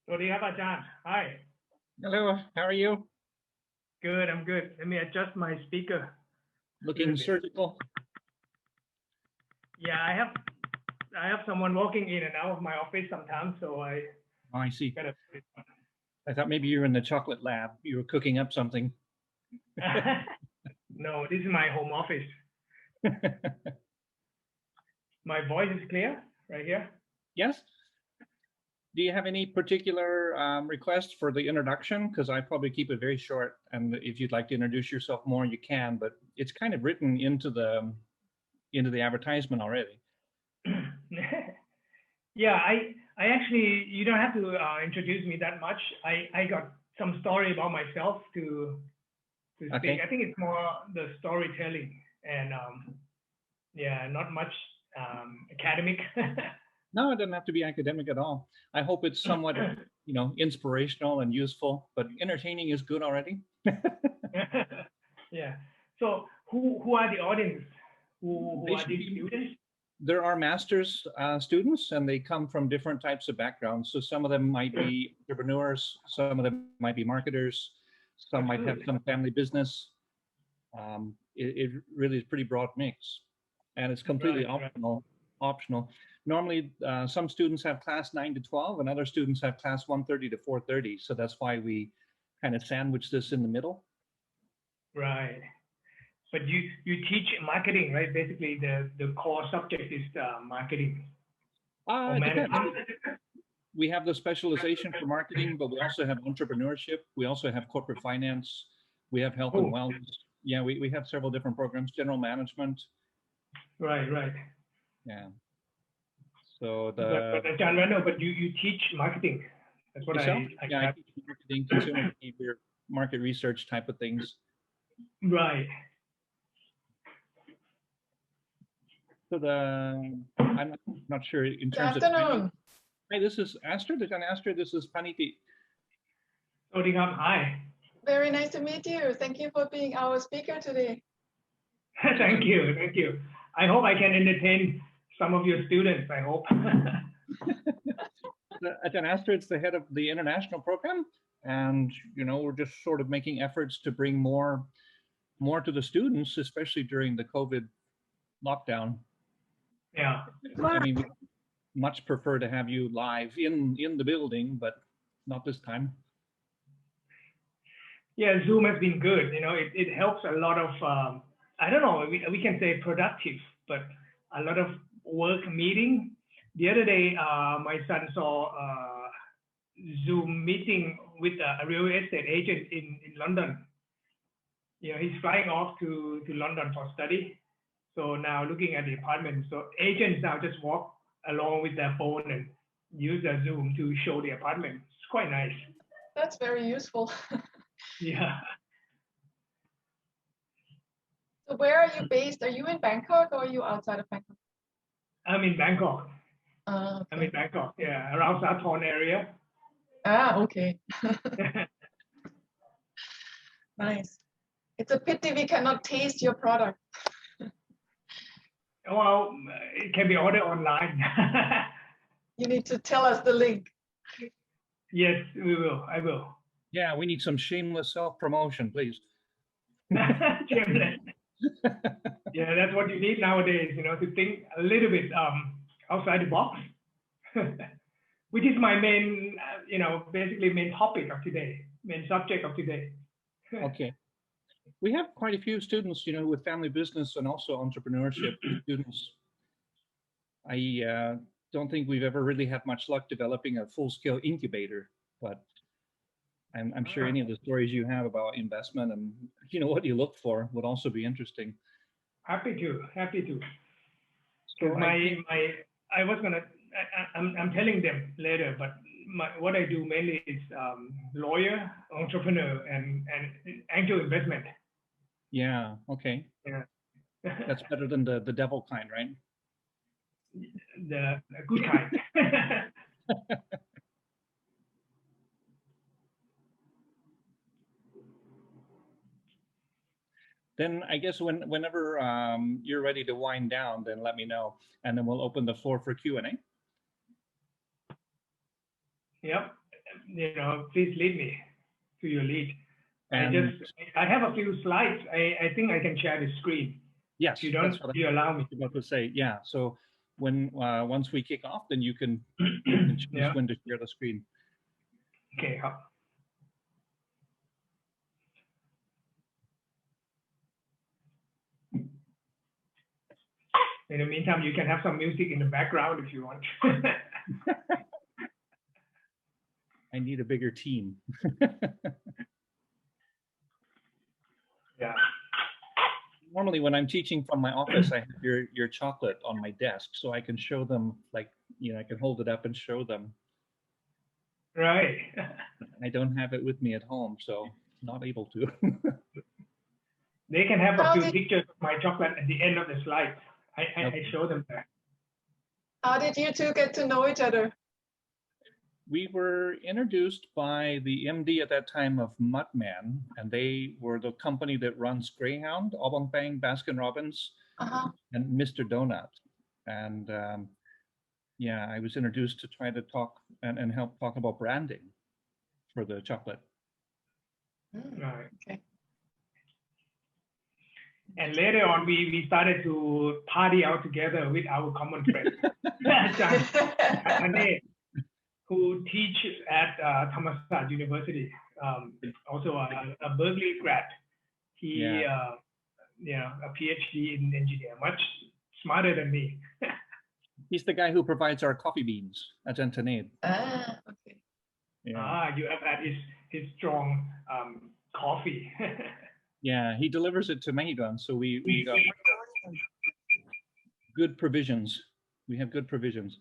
สวัสดีครับอาจารย์ Hi. Hello, how are you? Good, I'm good. Let me adjust my speaker a little Looking bit. surgical? Yeah, I have someone walking in and out of my office sometimes, so I Oh, I see. gotta. I thought maybe you were in the chocolate lab. You were cooking up something. No, this is my home office. My voice is clear right here. Yes? Do you have any particular requests for the introduction? Because I probably keep it very short. And if you'd like to introduce yourself more, you can. But it's kind of written into the advertisement already. Yeah, I actually you don't have to introduce me that much. I got some story about myself to speak. Okay. I think it's more the storytelling and yeah, not much academic. No, it doesn't have to be academic at all. I hope it's somewhat, inspirational and useful. But entertaining is good already. Yeah. So who are the audience? Who They are should these be students? There are master's students, and they come from different types of backgrounds. So some of them might be entrepreneurs, some of them might be marketers, some That's might have good. some family business. It really is pretty broad mix, and it's completely Right, right. optional. Optional. Normally, some students have class 9 to 12, and other students have class 1:30 to 4:30. So that's why we kind of sandwich this in the middle. Right. But you teach marketing, right? Basically, the core subject is marketing or It depends. management. We have the specialization for marketing, but we also have entrepreneurship. We also have corporate finance. We have health and Oh, wellness. Yeah, we have several different programs, general management. right, right. Yeah. So But John Reno, but you teach marketing. That's what yourself? I Yeah, I got. teach marketing, consumer behavior, market research type of things. Right. So I'm not sure in Good terms of timing. afternoon. Hey, this is Astrid. This is Paniti. Hi. Very nice to meet you. Thank you for being our speaker today. Thank you. Thank you. I hope I can entertain some of your students. I hope. Ajahn Astrid's the head of the international program, and we're just sort of making efforts to bring more to the students, especially during the COVID lockdown. Yeah. I mean, we much prefer to have you live in the building, but not this time. Yeah, Zoom has been good. It helps a lot of, I don't know, we can say productive, but a lot of work meeting. The other day, my son saw a Zoom meeting with a real estate agent in London. He's flying off to London for study. So now looking at the apartment, so agents now just walk along with their phone and use their Zoom to show the apartment. It's quite nice. That's very useful. Yeah. So where are you based? Are you in Bangkok or are you outside of Bangkok? I'm in Bangkok. Okay. I'm in Bangkok, yeah, around Sathorn area. Okay. Nice. It's a pity we cannot taste your product. Well, it can be ordered online. You need to tell us the link. Yes, we will. I will. Yeah, we need some shameless self-promotion, please. Shameless. Yeah, that's what you need nowadays, to think a little bit outside the box, which is my main, basically main topic of today, main subject of today. Okay. We have quite a few students, with family business and also entrepreneurship students. I don't think we've ever really had much luck developing a full-scale incubator, but I'm sure any of the stories you have about investment and what you look for would also be interesting. Happy to. So I was gonna. I'm telling them later, but what I do mainly is lawyer, entrepreneur, and angel investment. Yeah. Okay. Yeah. That's better than the devil kind, right? The good kind. Then I guess whenever you're ready to wind down, then let me know, and then we'll open the floor for Q&A. Yep. please lead me to your lead. And I have a few slides. I think I can share the screen. yes, You don't, you allow me. about to say, yeah. So when once we kick off, then you can choose Yeah. when to share the screen. Okay. In the meantime, you can have some music in the background if you want. I need a bigger team. Yeah. Normally, when I'm teaching from my office, I have your chocolate on my desk, so I can show them, like, I can hold it up and show them. Right. I don't have it with me at home, so not able to. They can have a few pictures of my chocolate at the end of the slide. I show them that. How did you two get to know each other? We were introduced by the MD at that time of Muttman, and they were the company that runs Greyhound, Obong Bang, Baskin Robbins, and Mr. Donut. And yeah, I was introduced to try to talk and help talk about branding for the chocolate. Right. Okay. And later on, we started to party out together with our common friend, Paniti, who teaches at Thammasat University, also a Berkeley grad. He, a PhD in engineer, much smarter than me. He's the guy who provides our coffee beans at Antanade. Okay. Yeah. You have had his strong coffee. Yeah, he delivers it to Mahidol, so we got good provisions. We have good provisions.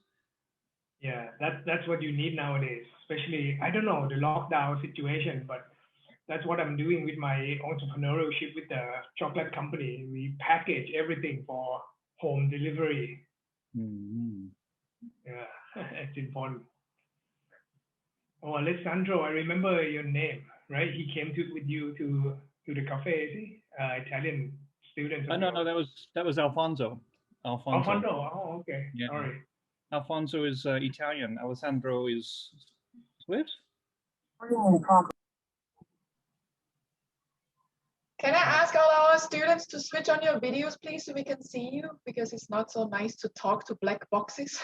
Yeah, that's what you need nowadays, especially, I don't know, the lockdown situation, but that's what I'm doing with my entrepreneurship with the chocolate company. We package everything for home delivery. Mm-hmm. Yeah, it's important. Oh, Alessandro, I remember your name, right? He came with you to the cafe, is he? Italian student. Oh, no, that was Alfonso. Alfonso. Oh, okay. Yeah. Sorry. Alfonso is Italian. Alessandro is Swiss. Can I ask all our students to switch on your videos, please, so we can see you? Because it's not so nice to talk to black boxes.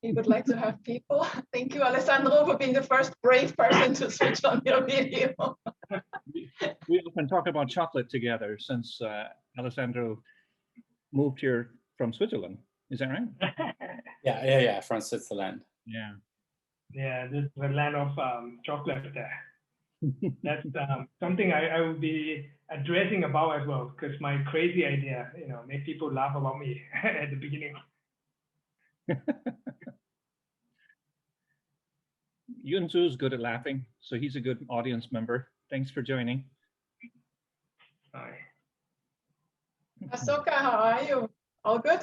We would like to have people. Thank you, Alessandro, for being the first brave person to switch on your video. We often talk about chocolate together since Alessandro moved here from Switzerland. Is that right? Yeah, from Switzerland. Yeah. Yeah, this is the land of chocolate there. That's something I will be addressing about as well, because my crazy idea, made people laugh about me at the beginning. Yunzu is good at laughing, so he's a good audience member. Thanks for joining. Hi. Asoka, how are you? All good?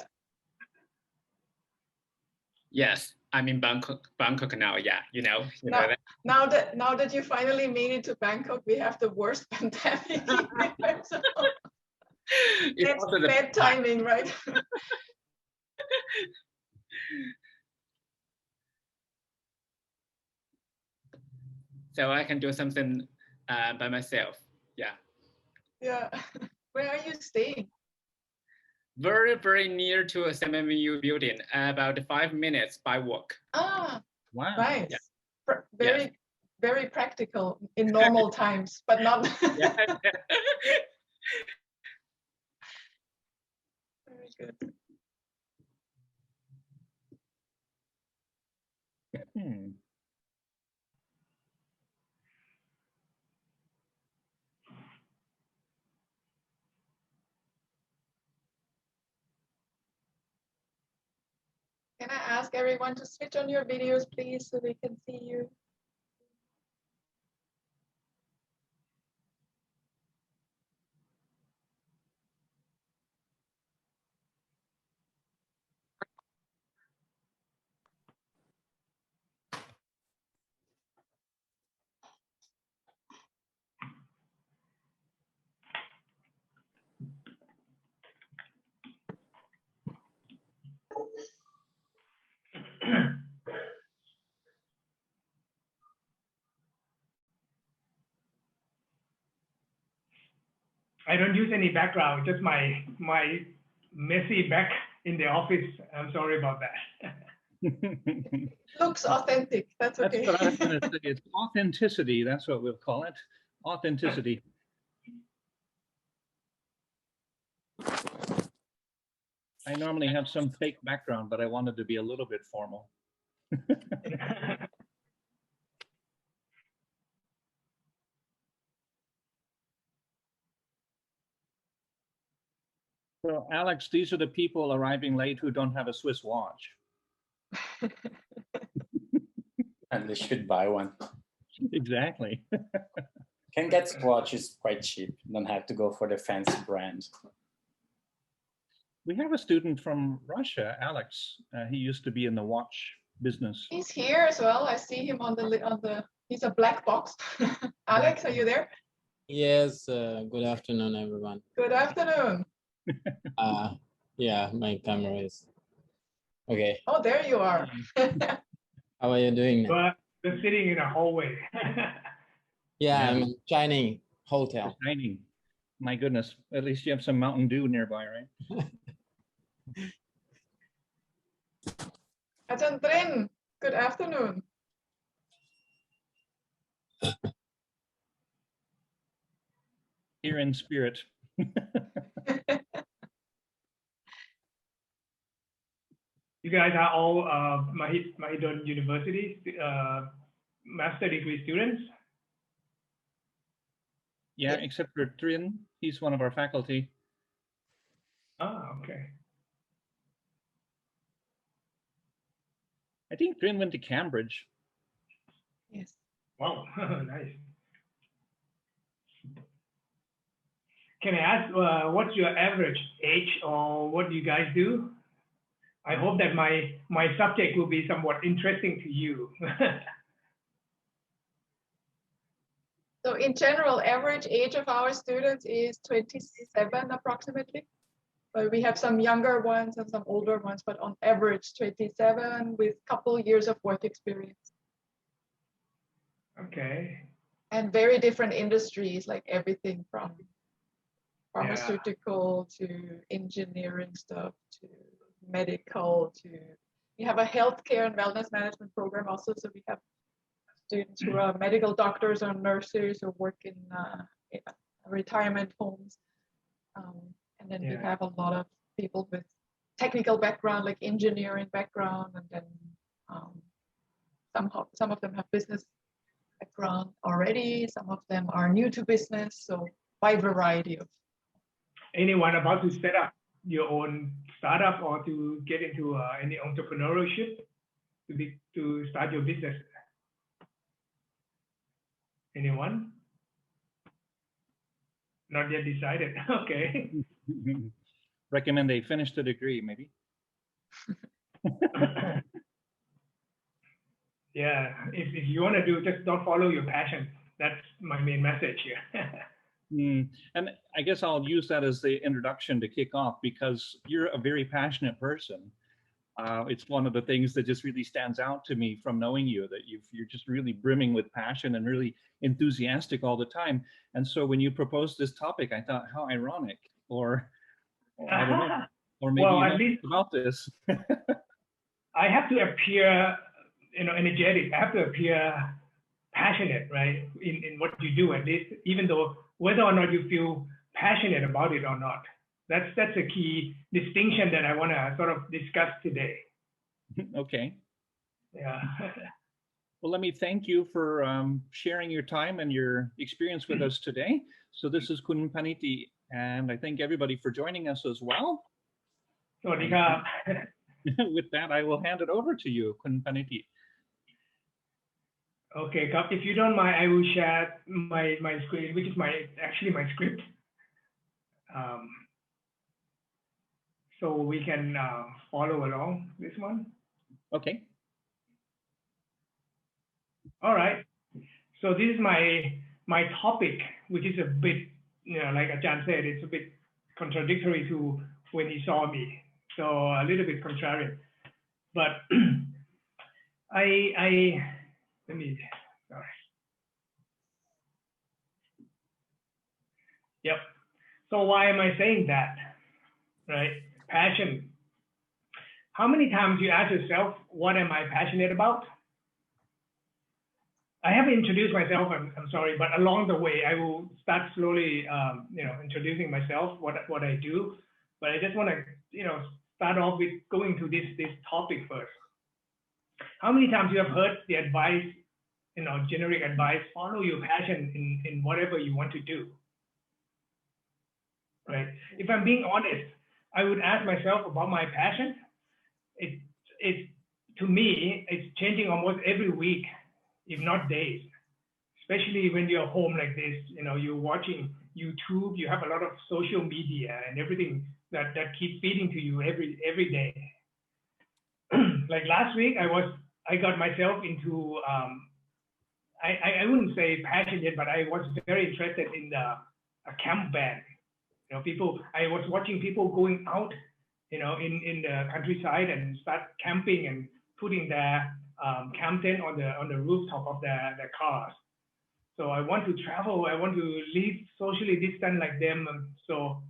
Yes, I'm in Bangkok now. Yeah, you know that. Now that you finally made it to Bangkok, we have the worst pandemic. So it's bad timing, right? So I can do something by myself. Yeah. Yeah. Where are you staying? Very, very near to a CMU building, about 5 minutes by walk. Ah, wow. Nice. Yeah. Very practical in normal times, but not. Very good. Can I ask everyone to switch on your videos, please, so we can see you? I don't use any background, just my messy back in the office. I'm sorry about that. Looks authentic. That's okay. That's what I was going to say. It's authenticity. That's what we'll call it. Authenticity. I normally have some fake background, but I wanted to be a little bit formal. So, Alex, these are the people arriving late who don't have a Swiss watch. And they should buy one. Exactly. Can get watches quite cheap. Don't have to go for the fancy brand. We have a student from Russia, Alex. He used to be in the watch business. He's here as well. I see him on the. He's a black box. Alex, are you there? Yes, good afternoon, everyone. Good afternoon. Yeah, my camera is okay. Oh, there you are. How are you doing now? But they're sitting in a hallway. Yeah, I'm in Chinese hotel. Shining. My goodness. At least you have some Mountain Dew nearby, right? Ajahn Trin, good afternoon. Here in spirit. You guys are all Mahidol University master degree students? Yeah, except for Trin. He's one of our faculty. Ah, okay. I think Trin went to Cambridge. Yes. Wow, nice. Can I ask what's your average age or what do you guys do? I hope that my subject will be somewhat interesting to you. So in general, average age of our students is 27 approximately. But we have some younger ones and some older ones, but on average 27 with a couple years of work experience. Okay. And very different industries, like everything from pharmaceutical to engineering stuff to medical to, we have a healthcare and wellness management program also. So we have students who are medical doctors or nurses or work in retirement homes. And then we have a lot of people with technical background, like engineering background, and then some of them have business background already. Some of them are new to business, so wide variety of. Anyone about to set up your own startup or to get into any entrepreneurship to start your business? Anyone? Not yet decided. Okay. Recommend they finish the degree, maybe. Yeah, if you want to do, just don't follow your passion. That's my main message here. And I guess I'll use that as the introduction to kick off, because you're a very passionate person. It's one of the things that just really stands out to me from knowing you, that you're just really brimming with passion and really enthusiastic all the time. And so when you proposed this topic, I thought, how ironic, or I don't know, or maybe well, you at know least about this. I have to appear, energetic. I have to appear passionate, right, in what you do, at least, even though whether or not you feel passionate about it or not. That's a key distinction that I want to sort of discuss today. Okay. Yeah. Well, let me thank you for sharing your time and your experience with us today. So this is Khun Paniti, and I thank everybody for joining us as well. สวัสดีครับ With that, I will hand it over to you, Khun Paniti. Okay, Kap, if you don't mind, I will share my screen, which is actually my script. So we can follow along this one. Okay. All right. So this is my topic, which is a bit, like Ajahn said, it's a bit contradictory to when he saw me. So a little bit contrarian. But sorry. Yep. So why am I saying that? Right? Passion. How many times you ask yourself, what am I passionate about? I haven't introduced myself, I'm sorry, but along the way, I will start slowly, introducing myself, what I do. But I just want to, start off with going to this topic first. How many times you have heard the advice, generic advice, follow your passion in whatever you want to do, right? If I'm being honest, I would ask myself about my passion. To me, it's changing almost every week, if not days, especially when you're home like this, you're watching YouTube, you have a lot of social media and everything that keeps feeding to you every day. Like last week, I got myself into, I wouldn't say passionate, but I was very interested in a camp band. I was watching people going out, in the countryside and start camping and putting their camp tent on the rooftop of their cars. So I want to travel. I want to live socially distant like them. So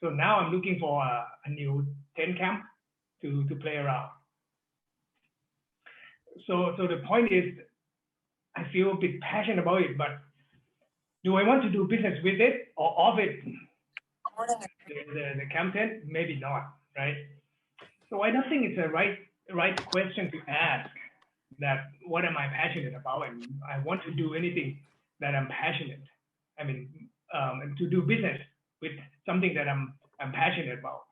now I'm looking for a new tent camp to play around. So the point is, I feel a bit passionate about it, but do I want to do business with it or of it? The camp tent, maybe not, right? So I don't think it's a right question to ask. That what am I passionate about, and I want to do anything that I'm passionate. I mean, and to do business with something that I'm passionate about,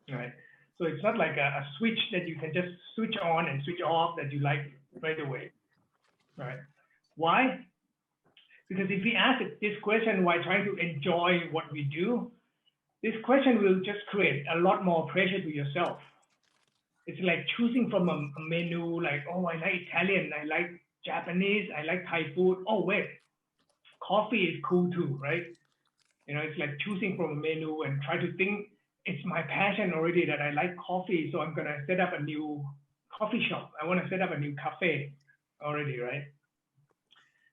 right? So it's not like a switch that you can just switch on and switch off that you like right away, right? Why? Because if we ask this question while trying to enjoy what we do, this question will just create a lot more pressure to yourself. It's like choosing from a menu, like, oh, I like Italian, I like Japanese, I like Thai food. Oh, wait, coffee is cool too, right? It's like choosing from a menu and try to think it's my passion already that I like coffee, so I'm going to set up a new coffee shop. I want to set up a new cafe already, right?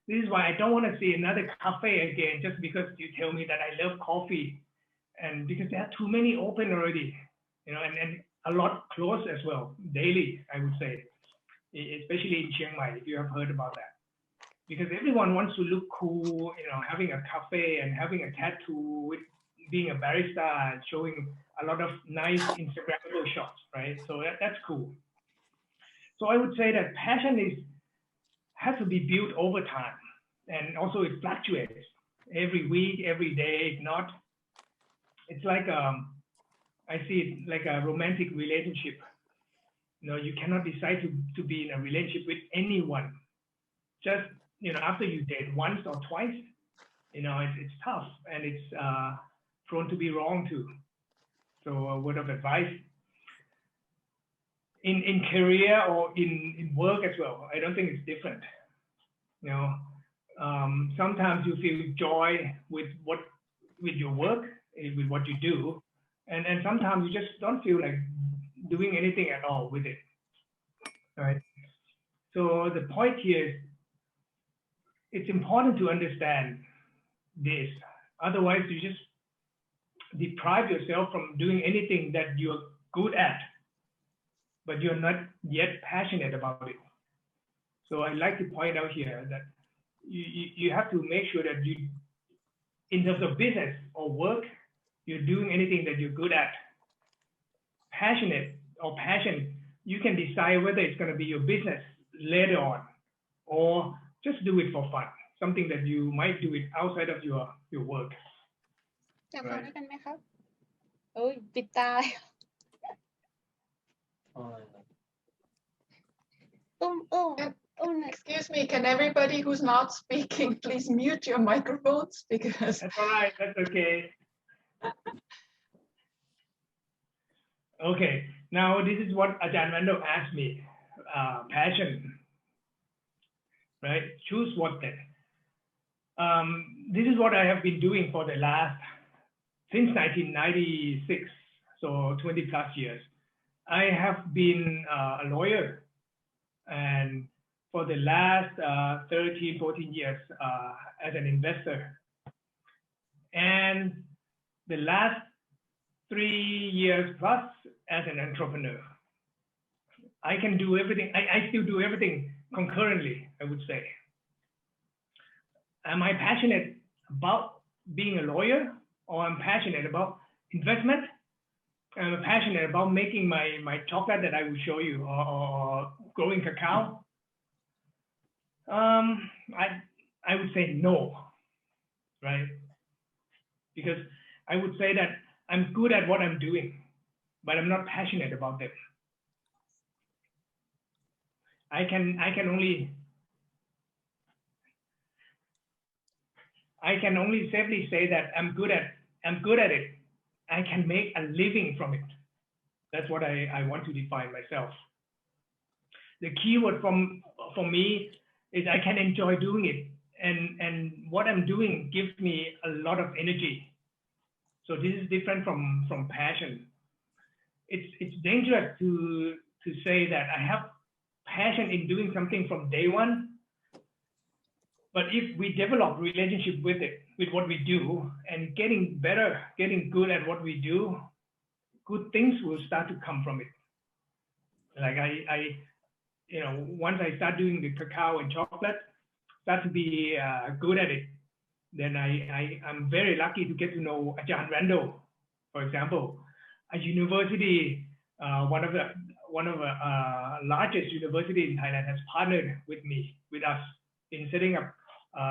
This is why I don't want to see another cafe again just because you tell me that I love coffee, and because there are too many open already, and a lot close as well, daily, I would say, especially in Chiang Mai, if you have heard about that. Because everyone wants to look cool, having a cafe and having a tattoo, with being a barista and showing a lot of nice Instagrammable shots, right? So that's cool. So I would say that passion has to be built over time. And also it fluctuates every week, every day. If not, it's like, I see it like a romantic relationship. You cannot decide to be in a relationship with anyone. Just, after you date once or twice, it's tough and it's prone to be wrong too. So a word of advice, in career or in work as well, I don't think it's different. Sometimes you feel joy with your work, with what you do, and sometimes you just don't feel like doing anything at all with it, right? So the point here is, it's important to understand this. Otherwise, you just deprive yourself from doing anything that you're good at, but you're not yet passionate about it. So I'd like to point out here that you have to make sure that you, in terms of business or work, you're doing anything that you're good at. Passionate or passion, you can decide whether it's going to be your business later on, or just do it for fun, something that you might do it outside of your work. จำเขาได้กันไหมครับโอ้ยปิดตาExcuse me, can everybody who's not speaking please mute your microphones, because That's all right, that's okay. Okay, now this is what Ajahn Mando asked me, passion, right? Choose what then. This is what I have been doing for the last, since 1996, so 20 plus years. I have been a lawyer, and for the last 13, 14 years as an investor. And the last 3 years plus as an entrepreneur. I can do everything. I still do everything concurrently, I would say. Am I passionate about being a lawyer, or I'm passionate about investment? I'm passionate about making my chocolate that I will show you, or growing cacao. I would say no, right? Because I would say that I'm good at what I'm doing, but I'm not passionate about them. I can only safely say that I'm good at it. I can make a living from it. That's what I want to define myself. The keyword for me is I can enjoy doing it, and what I'm doing gives me a lot of energy. So this is different from passion. It's dangerous to say that I have passion in doing something from day one. But if we develop relationship with it, with what we do, and getting better, getting good at what we do, good things will start to come from it. Like once I start doing the cacao and chocolate, start to be good at it, then I'm very lucky to get to know Ajahn Randall, for example, a university, one of the largest universities in Thailand has partnered with us in setting up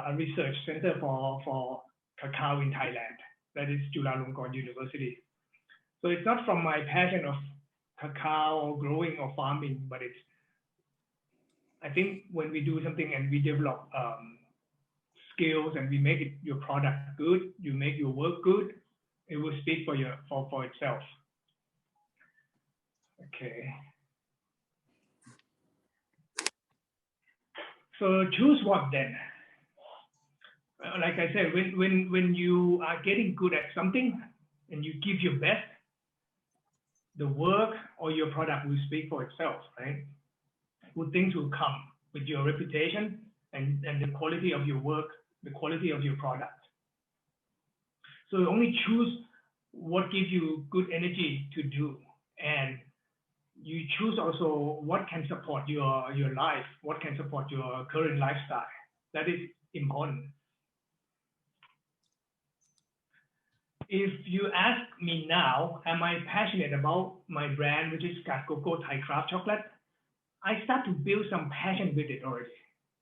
a research center for cacao in Thailand. That is Chulalongkorn University. So it's not from my passion of cacao or growing or farming, but I think when we do something and we develop skills and we make your product good, you make your work good, it will speak for itself. Okay. So choose what then? Like I said, when you are getting good at something and you give your best, the work or your product will speak for itself, right? Good things will come with your reputation and the quality of your work, the quality of your product. So only choose what gives you good energy to do, and you choose also what can support your life, what can support your current lifestyle. That is important. If you ask me now, am I passionate about my brand, which is Kat Coco Thai Craft Chocolate? I start to build some passion with it already.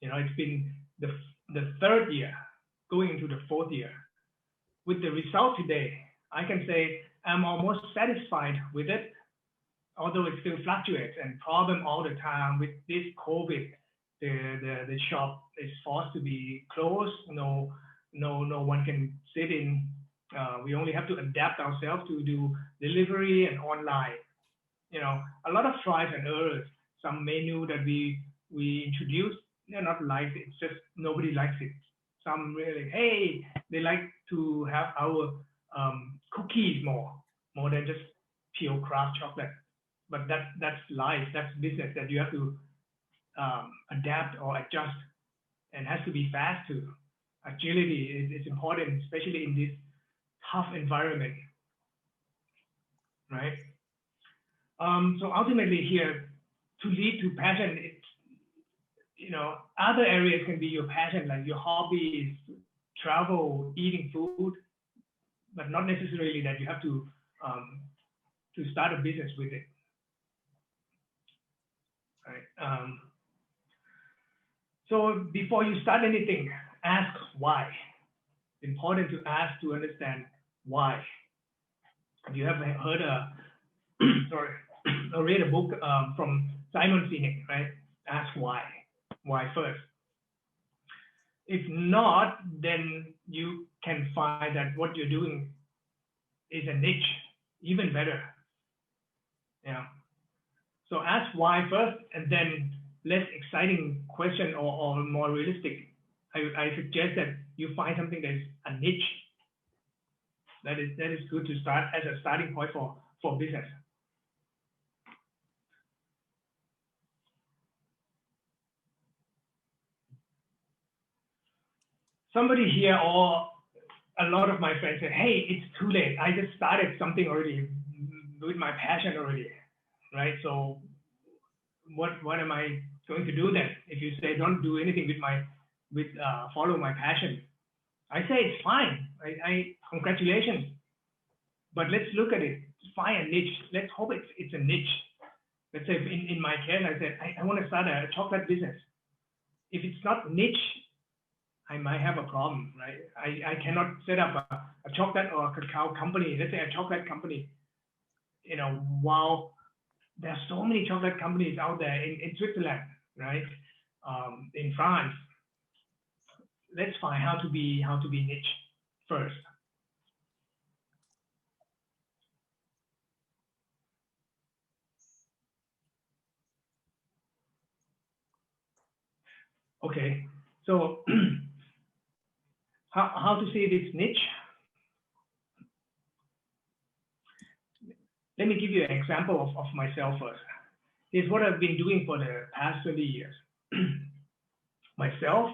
It's been the 3rd year, going into the 4th year. With the result today, I can say I'm almost satisfied with it, although it still fluctuates and problem all the time with this COVID. The shop is forced to be closed. No one can sit in. We only have to adapt ourselves to do delivery and online. A lot of tries and errors. Some menu that we introduced, they're not liked. It's just nobody likes it. Some really, hey, they like to have our cookies more than just pure craft chocolate. But that's life, that's business that you have to adapt or adjust, and has to be fast too. Agility is important, especially in this tough environment, right? So ultimately here, to lead to passion, it's, other areas can be your passion, like your hobbies, travel, eating food, but not necessarily that you have to start a business with it. Right. So before you start anything, ask why. It's important to ask to understand why. You have heard or read a book from Simon Sinek, right? Ask why. Why first. If not, then you can find that what you're doing is a niche, even better. Yeah. So ask why first, and then less exciting question or more realistic. I suggest that you find something that is a niche. That is good to start as a starting point for business. Somebody here, or a lot of my friends said, hey, it's too late. I just started something already with my passion already, right? So what am I going to do then? If you say don't do anything with follow my passion, I say it's fine. I congratulations, but let's look at it. Find a niche. Let's hope it's a niche. Let's say in my case, I said I want to start a chocolate business. If it's not niche, I might have a problem, right? I cannot set up a chocolate or a cacao company. Let's say a chocolate company. You know, wow, there are so many chocolate companies out there in Switzerland, right? In France. Let's find how to be niche first. Okay, so how to see this niche? Let me give you an example of myself first. Here's what I've been doing for the past 20 years. Myself,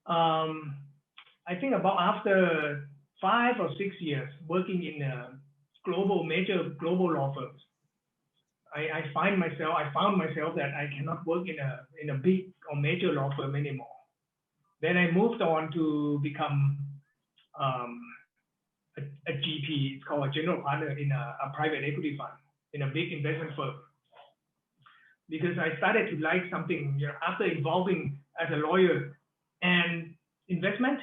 I think about after 5 or 6 years working in major global law firms, I found myself that I cannot work in a big or major law firm anymore. Then I moved on to become a GP. It's called a general partner in a private equity fund in a big investment firm. Because I started to like something, you know, after involving as a lawyer and investment,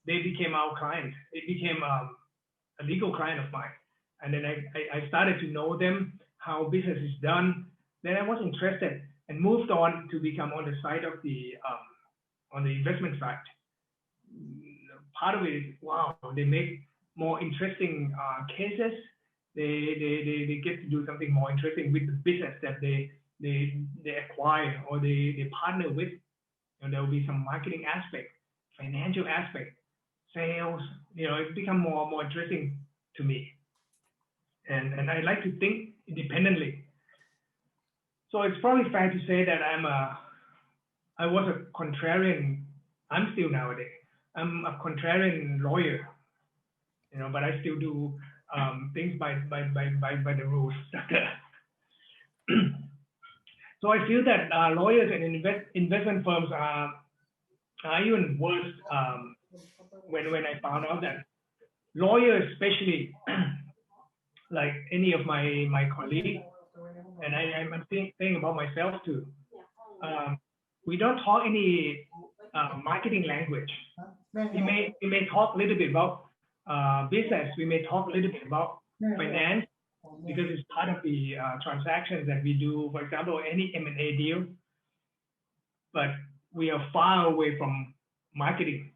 they became our client. It became a legal client of mine. And then I started to know them, how business is done. Then I was interested and moved on to become on the side of on the investment side. Part of it is, wow, they make more interesting cases. They get to do something more interesting with the business that they acquire or they partner with. And there will be some marketing aspect, financial aspect, sales. You know, it become more interesting to me. And I like to think independently. So it's probably fair to say that I was a contrarian. I'm still nowadays. I'm a contrarian lawyer, you know, but I still do things by the rules. So I feel that lawyers and investment firms are even worse. When I found out that lawyers, especially like any of my colleagues, and I'm saying about myself too. We don't talk any marketing language. We may talk a little bit about business. We may talk a little bit about finance because it's part of the transactions that we do. For example, any M&A deal. But we are far away from marketing.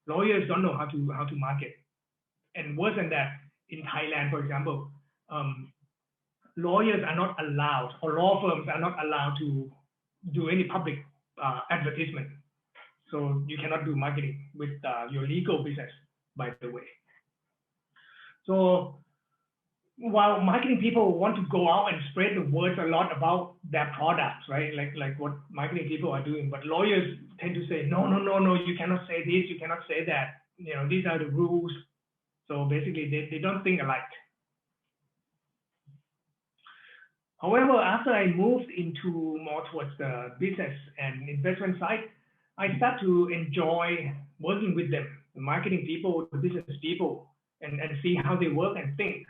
Lawyers don't know how to market, and worse than that, in Thailand, for example, lawyers are not allowed, or law firms are not allowed to do any public advertisement. So you cannot do marketing with your legal business, by the way. So while marketing people want to go out and spread the words a lot about their products, right? Like what marketing people are doing, but lawyers tend to say, no, you cannot say this, you cannot say that. You know, these are the rules. So basically, they don't think alike. However, after I moved into more towards the business and investment side, I start to enjoy working with them, the marketing people, the business people, and see how they work and think.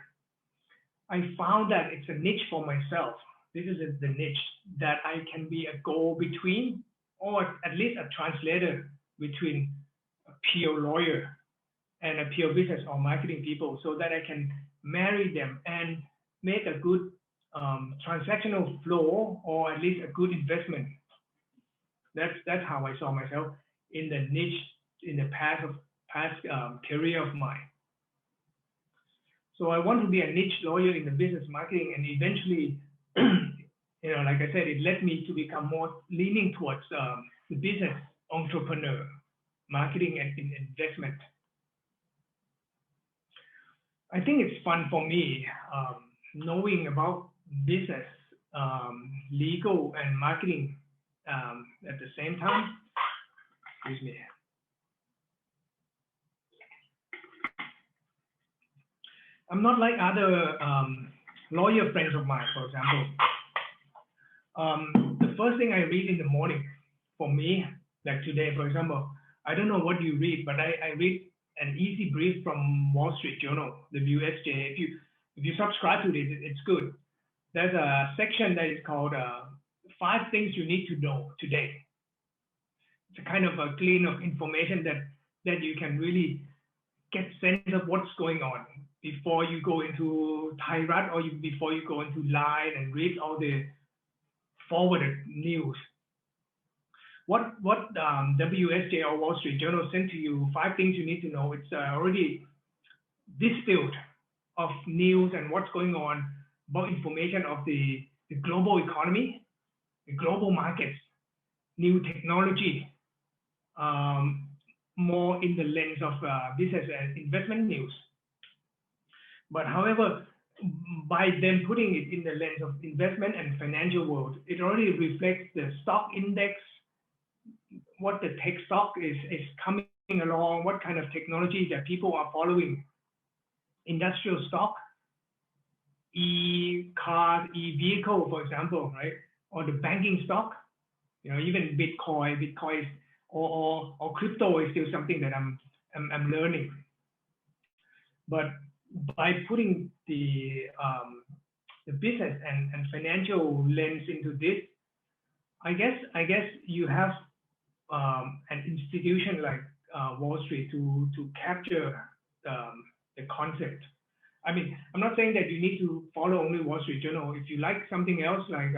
I found that it's a niche for myself. This is the niche that I can be a go-between, or at least a translator between a pure lawyer and a pure business or marketing people, so that I can marry them and make a good transactional flow, or at least a good investment. That's how I saw myself in the niche in the past career of mine. So I want to be a niche lawyer in the business marketing, and eventually, you know, like I said, it led me to become more leaning towards the business entrepreneur, marketing and investment. I think it's fun for me knowing about business, legal, and marketing at the same time. Excuse me. I'm not like other lawyer friends of mine, for example. The first thing I read in the morning, for me, like today, for example, I don't know what you read, but I read an easy brief from Wall Street Journal, the WSJ. If you subscribe to it, it's good. There's a section that is called 5 things you need to know today. It's a kind of a clean of information that you can really get sense of what's going on before you go into Thai Rat or before you go into Line and read all the forwarded news. What WSJ or Wall Street Journal sent to you, 5 things you need to know. It's already distilled of news and what's going on about information of the global economy, the global markets, new technology, more in the lens of business and investment news. But however, by them putting it in the lens of investment and financial world, it already reflects the stock index, what the tech stock is coming along, what kind of technology that people are following, industrial stock, e-car, e-vehicle, for example, right? Or the banking stock, even Bitcoin is, or crypto is still something that I'm learning. But by putting the business and financial lens into this, I guess you have an institution like Wall Street to capture the concept. I mean, I'm not saying that you need to follow only Wall Street Journal. If you like something else like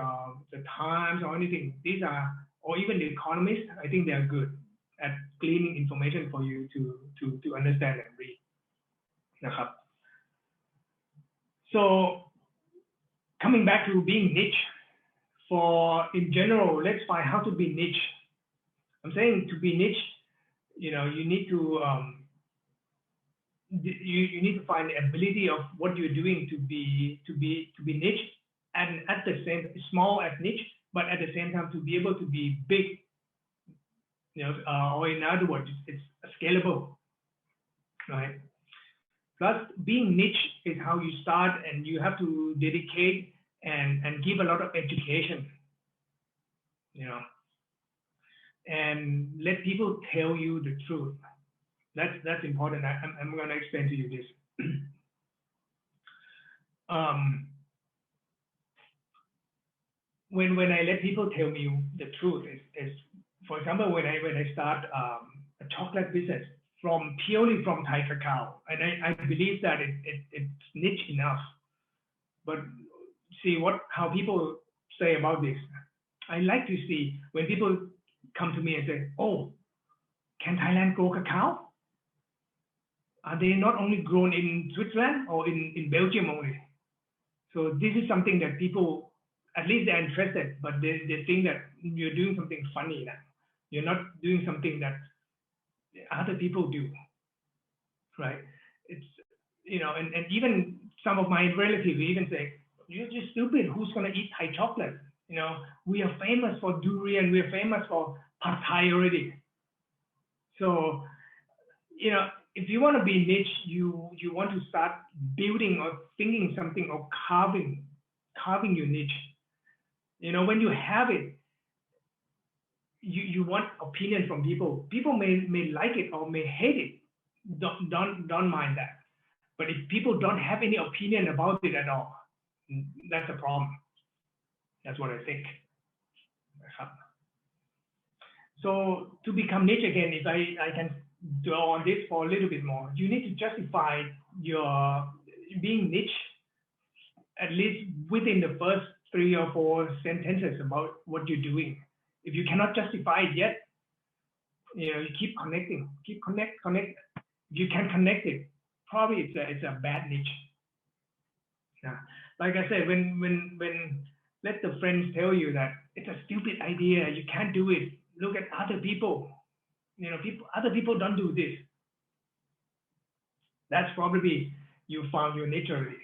the Times or anything, these are, or even the Economist, I think they are good at cleaning information for you to understand and read. So coming back to being niche, in general, let's find how to be niche. I'm saying to be niche, you need to you need to find the ability of what you're doing to be niche, and at the same small as niche, but at the same time to be able to be big, or in other words, it's scalable, right? Plus, being niche is how you start, and you have to dedicate and give a lot of education, and let people tell you the truth. That's important. I'm going to explain to you this. When I let people tell me the truth, is for example, when I start a chocolate business purely from Thai cacao, and I believe that it's niche enough. But see how people say about this. I like to see when people come to me and say, "Oh, can Thailand grow cacao? Are they not only grown in Switzerland or in Belgium only?" So this is something that people, at least they're interested, but they think that you're doing something funny now. You're not doing something that other people do, right? It's, and even some of my relatives even say, "You're just stupid. Who's going to eat Thai chocolate? We are famous for durian. We are famous for pad Thai already." So, if you want to be niche, you want to start building or thinking something or carving your niche. When you have it, you want opinion from people. People may like it or may hate it. Don't mind that. But if people don't have any opinion about it at all, that's a problem. That's what I think. So to become niche again, if I can dwell on this for a little bit more, you need to justify your being niche at least within the first 3 or 4 sentences about what you're doing. If you cannot justify it yet, you keep connecting, connect. If you can connect it, probably it's a bad niche. Yeah. Like I said, when let the friends tell you that it's a stupid idea, you can't do it. Look at other people. Other people don't do this. That's probably you found your niche already,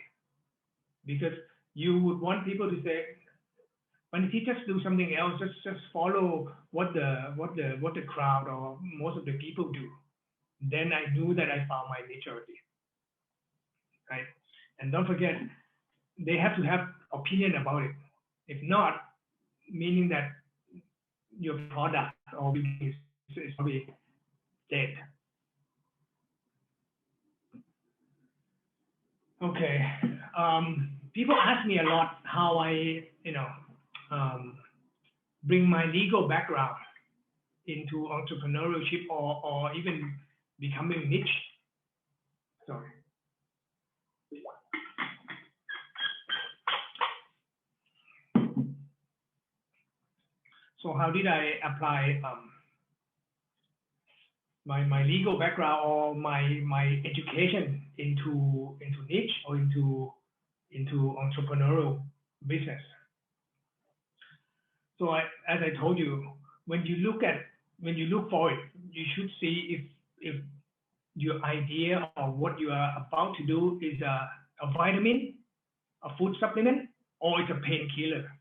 because you would want people to say, Paniti, just do something else. Just follow what the crowd or most of the people do. Then I knew that I found my niche already, right? And don't forget, they have to have opinion about it. If not, meaning that your product or business is probably dead. Okay. People ask me a lot how I, bring my legal background into entrepreneurship or even becoming niche. Sorry. So how did I apply my legal background or my education into niche or into entrepreneurial business? So as I told you, when you look for it, you should see if your idea or what you are about to do is a vitamin, a food supplement, or it's a painkiller.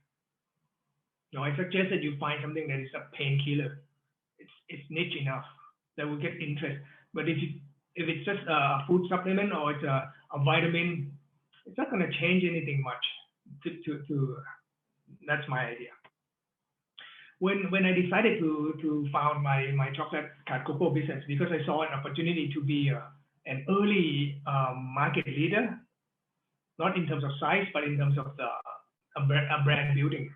I suggest that you find something that is a painkiller. It's niche enough that will get interest. But if it's just a food supplement or it's a vitamin, it's not going to change anything much. That's my idea. When I decided to found my chocolate card cocoa business, because I saw an opportunity to be an early market leader, not in terms of size, but in terms of a brand building.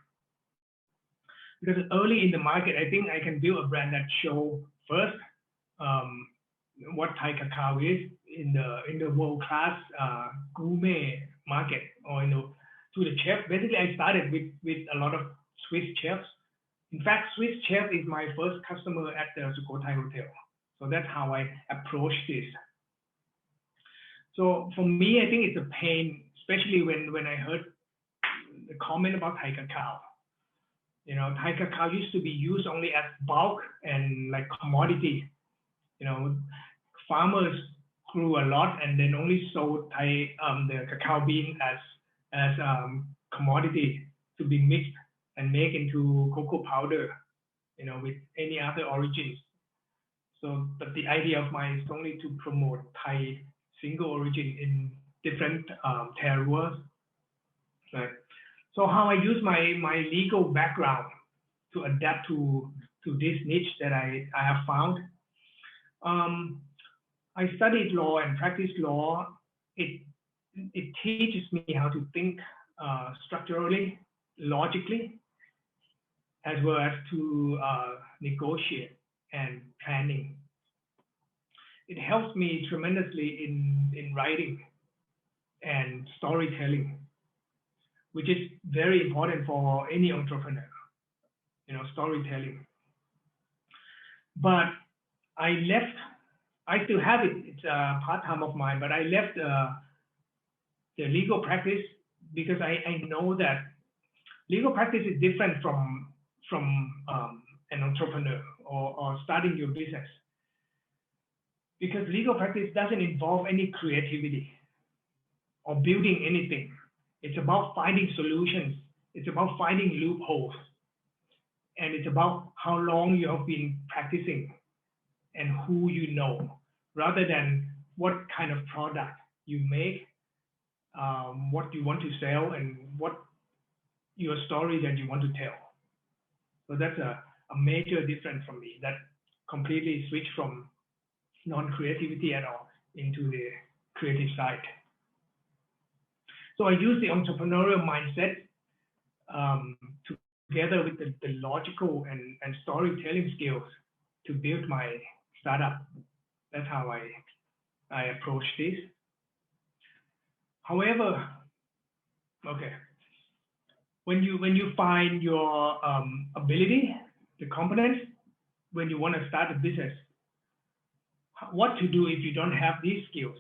Because early in the market, I think I can build a brand that show first what Thai cacao is in the world-class gourmet market, or to the chef. Basically, I started with a lot of Swiss chefs. In fact, Swiss chef is my first customer at the Sukhothai Hotel. So that's how I approach this. So for me, I think it's a pain, especially when I heard the comment about Thai cacao. Thai cacao used to be used only as bulk and like commodity. Farmers grew a lot and then only sold the cacao bean as commodity to be mixed and make into cocoa powder, with any other origins. So, but the idea of mine is only to promote Thai single origin in different terroirs, right? So how I use my legal background to adapt to this niche that I have found. I studied law and practiced law. It teaches me how to think structurally, logically, as well as to negotiate and planning. It helps me tremendously in writing and storytelling, which is very important for any entrepreneur, storytelling. But I still have it, it's a part-time of mine, but I left the legal practice because I know that legal practice is different from an entrepreneur or starting your business. Because legal practice doesn't involve any creativity or building anything. It's about finding solutions. It's about finding loopholes. And it's about how long you have been practicing and who you know, rather than what kind of product you make, what you want to sell, and what your story that you want to tell. So that's a major difference from me, that completely switched from non-creativity at all into the creative side. So I use the entrepreneurial mindset together with the logical and storytelling skills to build my startup. That's how I approach this. However, okay, when you find your ability, the competence, when you want to start a business, what to do if you don't have these skills?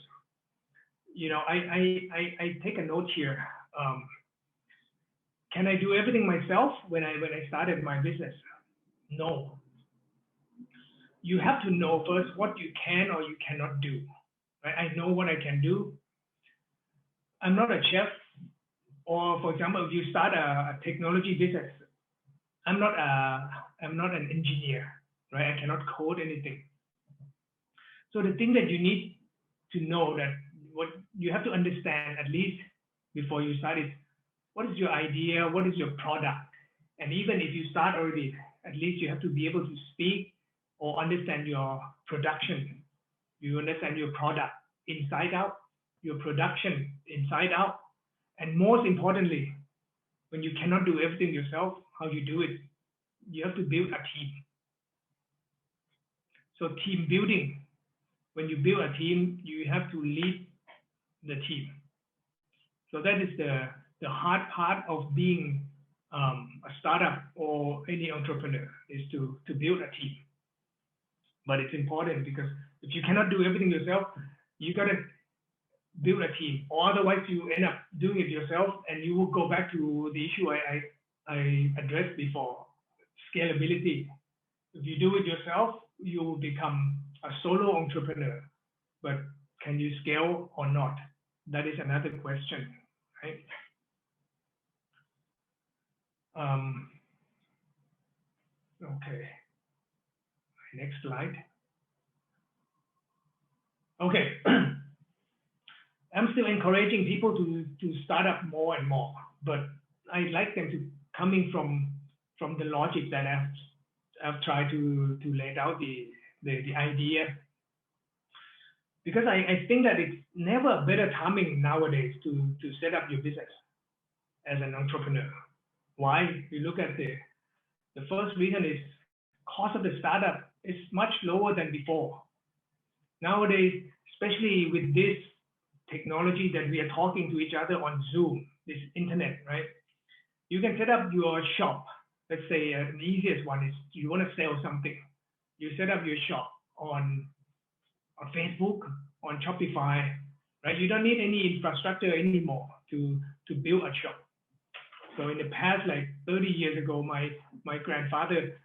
I take a note here. Can I do everything myself when I started my business? No. You have to know first what you can or you cannot do. Right? I know what I can do. I'm not a chef, or for example, if you start a technology business, I'm not an engineer, right? I cannot code anything. So the thing that you need to know that what you have to understand, at least before you start, is what is your idea, what is your product. And even if you start already, at least you have to be able to speak or understand your production. You understand your product inside out, your production inside out. And most importantly, when you cannot do everything yourself, how you do it, you have to build a team. So team building, when you build a team, you have to lead the team. So that is the hard part of being a startup or any entrepreneur, is to build a team. But it's important because if you cannot do everything yourself, you gotta build a team, or otherwise you end up doing it yourself, and you will go back to the issue I addressed before, scalability. If you do it yourself, you will become a solo entrepreneur, but can you scale or not? That is another question, right? Okay, next slide. Okay, I'm still encouraging people to start up more and more, but I like them to coming from the logic that I've tried to lay out the idea, because I think that it's never better timing nowadays to set up your business as an entrepreneur. Why? You look at the first reason is cost of the startup is much lower than before. Nowadays, especially with this technology that we are talking to each other on Zoom, this internet, right? You can set up your shop. Let's say the easiest one is you want to sell something. You set up your shop on Facebook, on Shopify, right? You don't need any infrastructure anymore to build a shop. So in the past, like 30 years ago, my grandfather,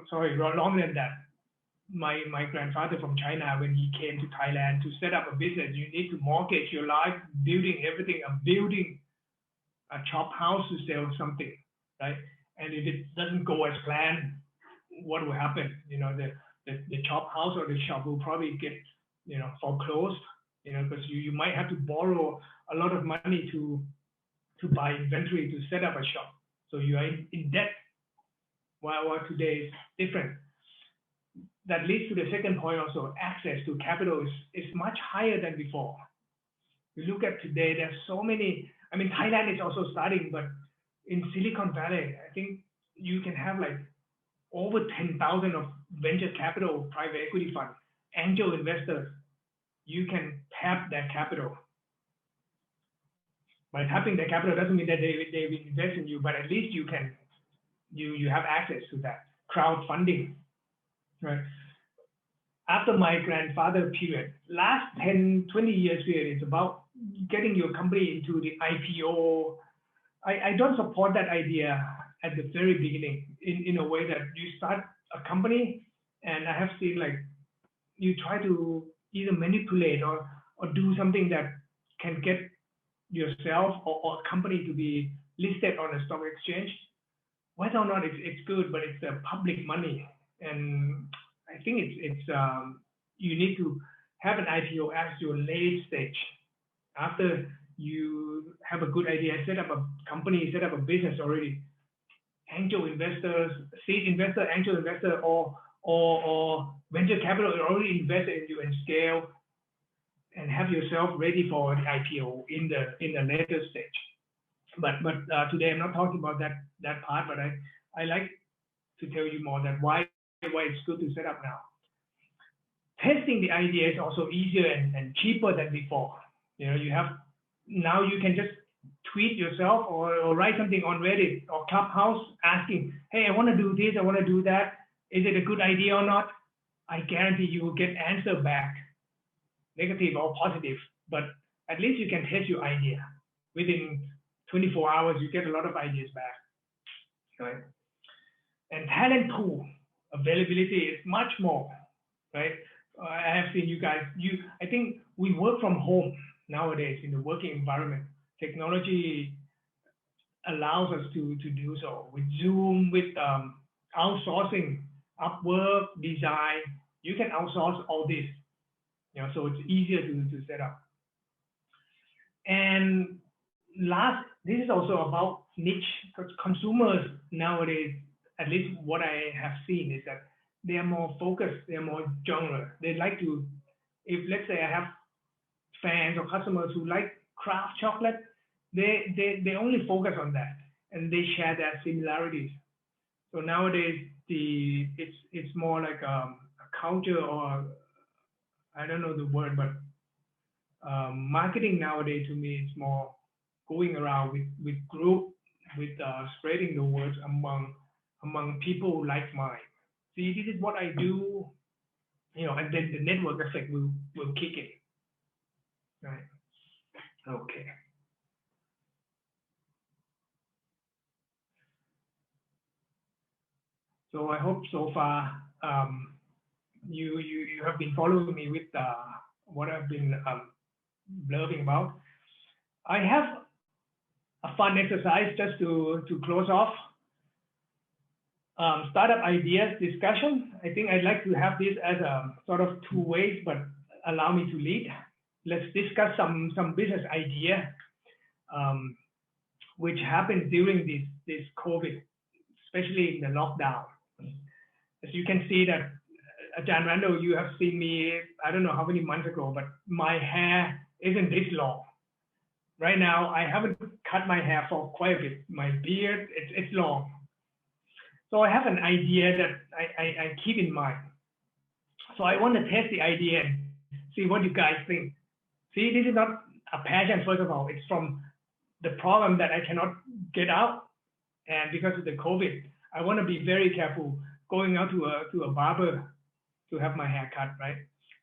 sorry, longer than that, my grandfather from China, when he came to Thailand to set up a business, you need to mortgage your life, building everything, building a chop house to sell something, right? And if it doesn't go as planned, what will happen? You know, the chop house or the shop will probably get, you know, foreclosed, you know, because you might have to borrow a lot of money to buy inventory to set up a shop. So you are in debt, while today is different. That leads to the second point also, access to capital is much higher than before. We look at today, there's so many, I mean, Thailand is also starting, but in Silicon Valley, I think you can have like over 10,000 of venture capital, private equity fund, angel investors. You can tap that capital. By tapping the capital doesn't mean that they will invest in you, but at least you can, you have access to that crowdfunding, right? After my grandfather period, last 10, 20 years period is about getting your company into the IPO. I don't support that idea at the very beginning in a way that you start a company, and I have seen like you try to either manipulate or do something that can get yourself or a company to be listed on a stock exchange. Whether or not it's good, but it's public money, and I think it's you need to have an IPO as your late stage. After you have a good idea, set up a company, set up a business already, angel investors, seed investor, angel investor, or venture capital already invested in you and scale, and have yourself ready for the IPO in the later stage. But today I'm not talking about that part, but I like to tell you more that why it's good to set up now. Testing the idea is also easier and cheaper than before. You know, now you can just tweet yourself or write something on Reddit or Clubhouse asking, hey, I want to do this, I want to do that. Is it a good idea or not? I guarantee you will get answer back, negative or positive, but at least you can test your idea. Within 24 hours, you get a lot of ideas back, right? And talent pool availability is much more, right? I have seen you guys, I think we work from home nowadays in the working environment. Technology allows us to do so with Zoom, with outsourcing, Upwork, design. You can outsource all this, you know, so it's easier to set up. And last, this is also about niche, because consumers nowadays, at least what I have seen, is that they are more focused, they are more genre. They like to, if let's say I have fans or customers who like craft chocolate, they only focus on that and they share their similarities. So nowadays it's more like a culture, or I don't know the word, but marketing nowadays to me is more going around with group, with spreading the words among people like mine. See, this is what I do, and then the network effect will kick in, right? Okay. So I hope so far you have been following me with what I've been blurbing about. I have a fun exercise just to close off. Startup ideas discussion. I think I'd like to have this as a sort of two ways, but allow me to lead. Let's discuss some business idea which happened during this COVID, especially in the lockdown. As you can see that, Ajahn Rando, you have seen me, I don't know how many months ago, but my hair isn't this long. Right now, I haven't cut my hair for quite a bit. My beard, it's long. So I have an idea that I keep in mind. So I want to test the idea and see what you guys think. See, this is not a passion, first of all. It's from the problem that I cannot get out. And because of the COVID, I want to be very careful going out to a barber to have my hair cut, right?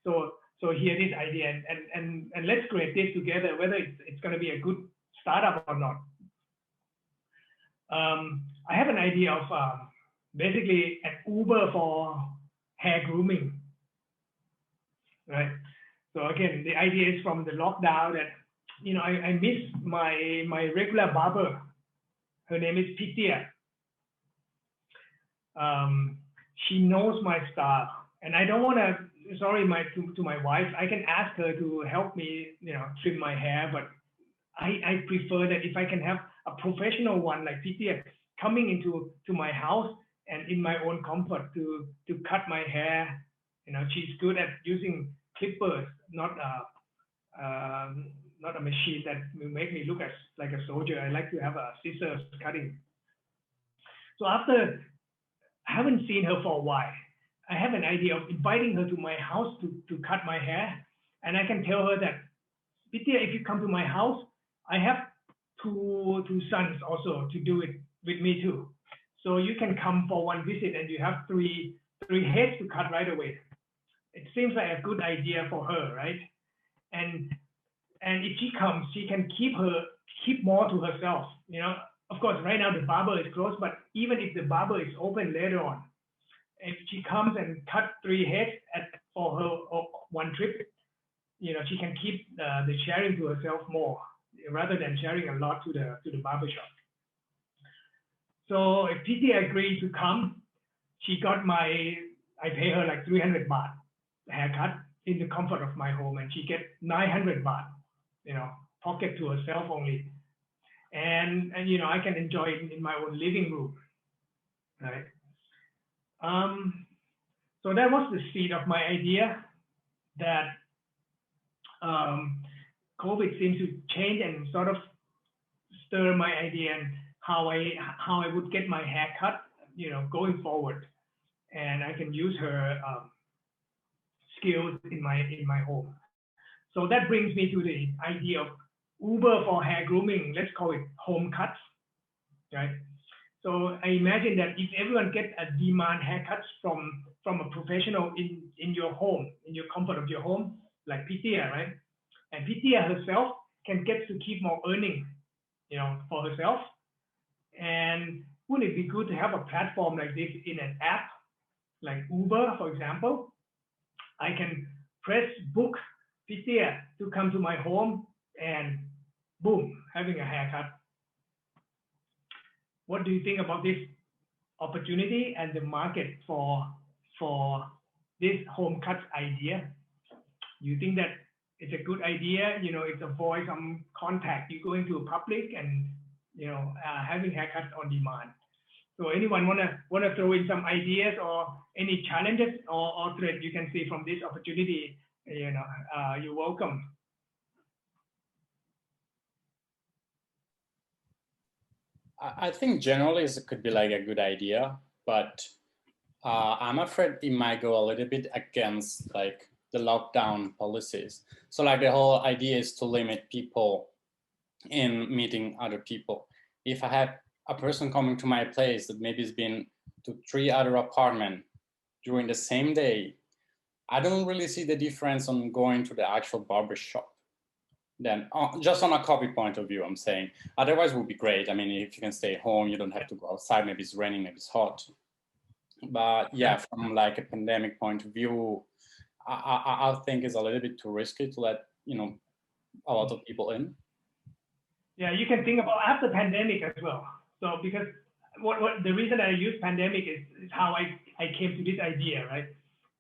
So here this idea, and let's create this together, whether it's going to be a good startup or not. I have an idea of basically an Uber for hair grooming, right? So again, the idea is from the lockdown that, I miss my regular barber. Her name is Pitia. She knows my style, and I don't want to, sorry to my wife, I can ask her to help me, trim my hair, but I prefer that if I can have a professional one like Pitia coming into my house and in my own comfort to cut my hair. She's good at using clippers, not a machine that will make me look like a soldier. I like to have a scissors cutting. So after I haven't seen her for a while, I have an idea of inviting her to my house to cut my hair. And I can tell her that, Pitia, if you come to my house, I have two sons also to do it with me too. So you can come for one visit and you have three heads to cut right away. It seems like a good idea for her, right? And if she comes, she can keep more to herself. Of course, right now the barber is closed, but even if the barber is open later on, if she comes and cut 3 heads for her one trip, she can keep the sharing to herself more rather than sharing a lot to the barber shop. So if PT agreed to come, she got I pay her like 300 baht haircut in the comfort of my home, and she gets 900 baht, pocket to herself only. And I can enjoy it in my own living room, right? So that was the seed of my idea that COVID seems to change and sort of stir my idea and how I would get my hair cut, going forward, and I can use her skills in my home. So that brings me to the idea of Uber for hair grooming. Let's call it home cuts, right? So I imagine that if everyone gets a demand haircuts from a professional in your home, in your comfort of your home, like Pitia, right? And Pitia herself can get to keep more earning, for herself. And wouldn't it be good to have a platform like this in an app, like Uber, for example? I can press book Pitia to come to my home and boom, having a haircut. What do you think about this opportunity and the market for this home cuts idea? You think that it's a good idea. You know, it's avoid some contact. You go into a public and, you know, having haircuts on demand. So anyone wanna throw in some ideas or any challenges or threat you can see from this opportunity? You know, you're welcome. I think generally it could be like a good idea, but I'm afraid it might go a little bit against like the lockdown policies. So like the whole idea is to limit people in meeting other people. If I have a person coming to my place that maybe has been to 3 other apartments during the same day, I don't really see the difference on going to the actual barber shop. Then just on a copy point of view, I'm saying, otherwise would be great. I mean, if you can stay home, you don't have to go outside. Maybe it's raining, maybe it's hot. But yeah, from like a pandemic point of view, I think it's a little bit too risky to let, you know, a lot of people in. Yeah, you can think about after pandemic as well. So because what the reason I use pandemic is how I came to this idea, right?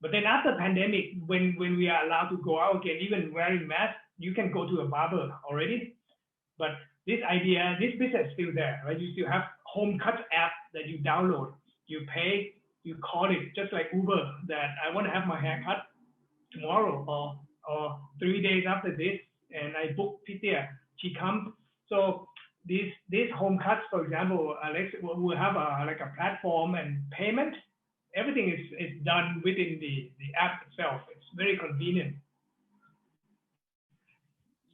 But then after pandemic, when we are allowed to go out again, even wearing masks, you can go to a barber already. But this idea, this business is still there, right? You still have home cut app that you download, you pay, you call it, just like Uber, that I want to have my hair cut tomorrow or 3 days after this, and I book Pitya, she comes. So these home cuts, for example, Alex will have like a platform and payment. Everything is done within the app itself. It's very convenient.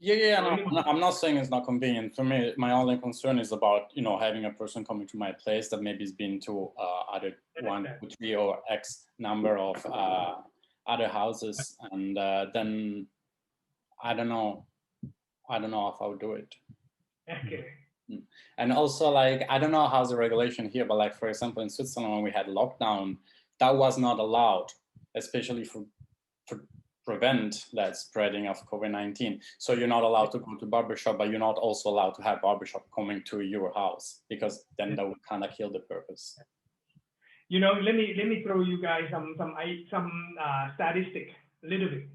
Yeah, no, I'm not saying it's not convenient. For me, my only concern is about, you know, having a person coming to my place that maybe has been to other 1, 2, 3 or X number of other houses, and then I don't know if I would do it. Okay. And also, like, I don't know how's the regulation here, but like, for example, in Switzerland, when we had lockdown, that was not allowed, especially for prevent that spreading of COVID-19. So you're not allowed to go to barbershop, but you're not also allowed to have barbershop coming to your house, because then that would kind of kill the purpose. You know, let me throw you guys some statistic a little bit.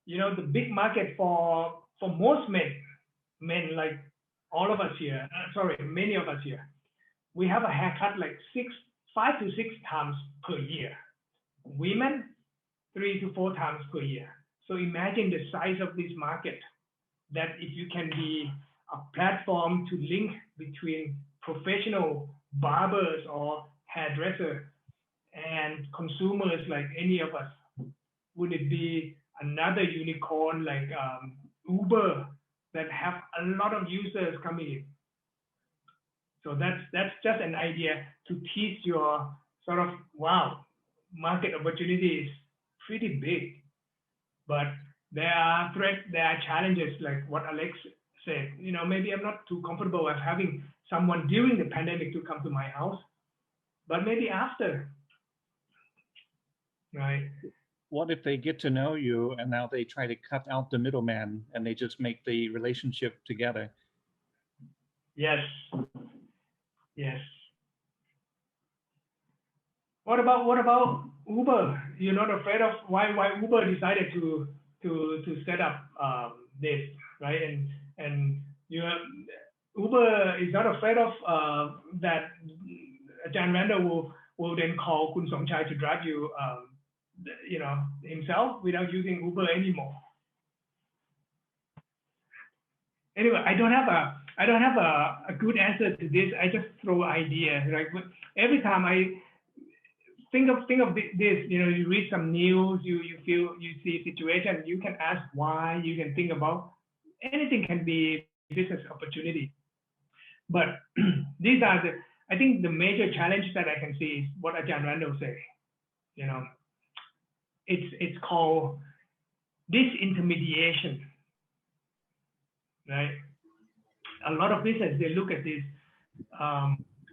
You know, the big market for most men like all of us here, many of us here, we have a haircut like 5 to 6 times per year. Women, 3 to 4 times per year. So imagine the size of this market, that if you can be a platform to link between professional barbers or hairdresser and consumers like any of us, would it be another unicorn like Uber that have a lot of users coming in? So that's just an idea to teach your sort of, wow, market opportunity is pretty big, but there are threats, there are challenges, like what Alex said. You know, maybe I'm not too comfortable with having someone during the pandemic to come to my house, but maybe after, right? What if they get to know you and now they try to cut out the middleman and they just make the relationship together? Yes. What about Uber? You're not afraid of why Uber decided to set up this, right? And Uber is not afraid of that Ajahn Randall will then call Khun Somchai to drive you, you know, himself without using Uber anymore. Anyway, I don't have a good answer to this. I just throw ideas, right? But every time I think of this, you know, you read some news, you see a situation, you can ask why, you can think about anything, can be business opportunity. But these are I think the major challenge that I can see is what Ajahn Randall said. You know, it's called disintermediation, right? A lot of business, they look at this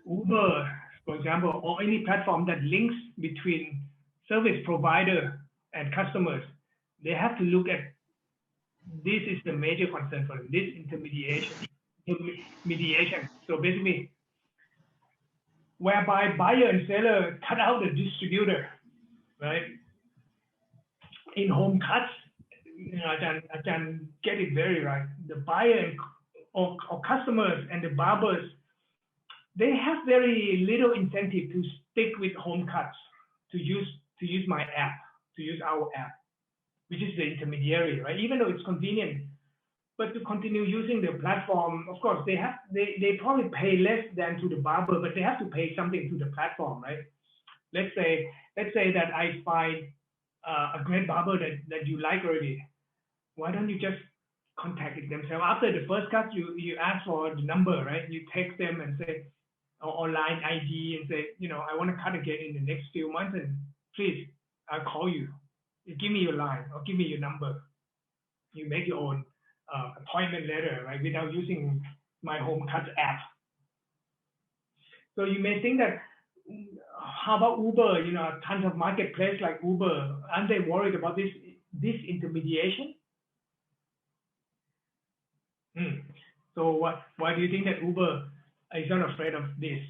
Uber, for example, or any platform that links between service provider and customers. They have to look at this is the major concern for them, this intermediation. So basically, whereby buyer and seller cut out the distributor, right? In home cuts, Ajahn get it very right. The buyer or customers and the barbers, they have very little incentive to stick with home cuts, to use my app, to use our app, which is the intermediary, right? Even though it's convenient, but to continue using the platform, of course, they probably pay less than to the barber, but they have to pay something to the platform, right? Let's say that I find a great barber that you like already. Why don't you just contact it themselves? After the first cut, you ask for the number, right? You text them and say, or line ID and say, I want to cut again in the next few months, and please, I'll call you. You give me your line or give me your number. You make your own appointment letter, right? Without using my home cut app. So you may think that, how about Uber? Tons of marketplace like Uber, aren't they worried about this intermediation? So why do you think that Uber is not afraid of this?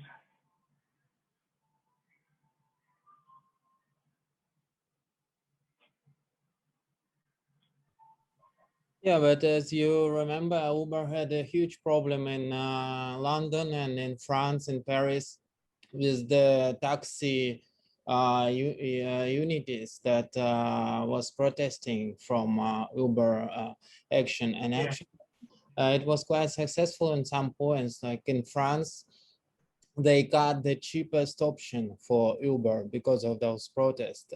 Yeah, but as you remember, Uber had a huge problem in London and in France, in Paris, with the taxi unities that was protesting from Uber action. And actually, it was quite successful in some points. Like in France, they got the cheapest option for Uber because of those protests.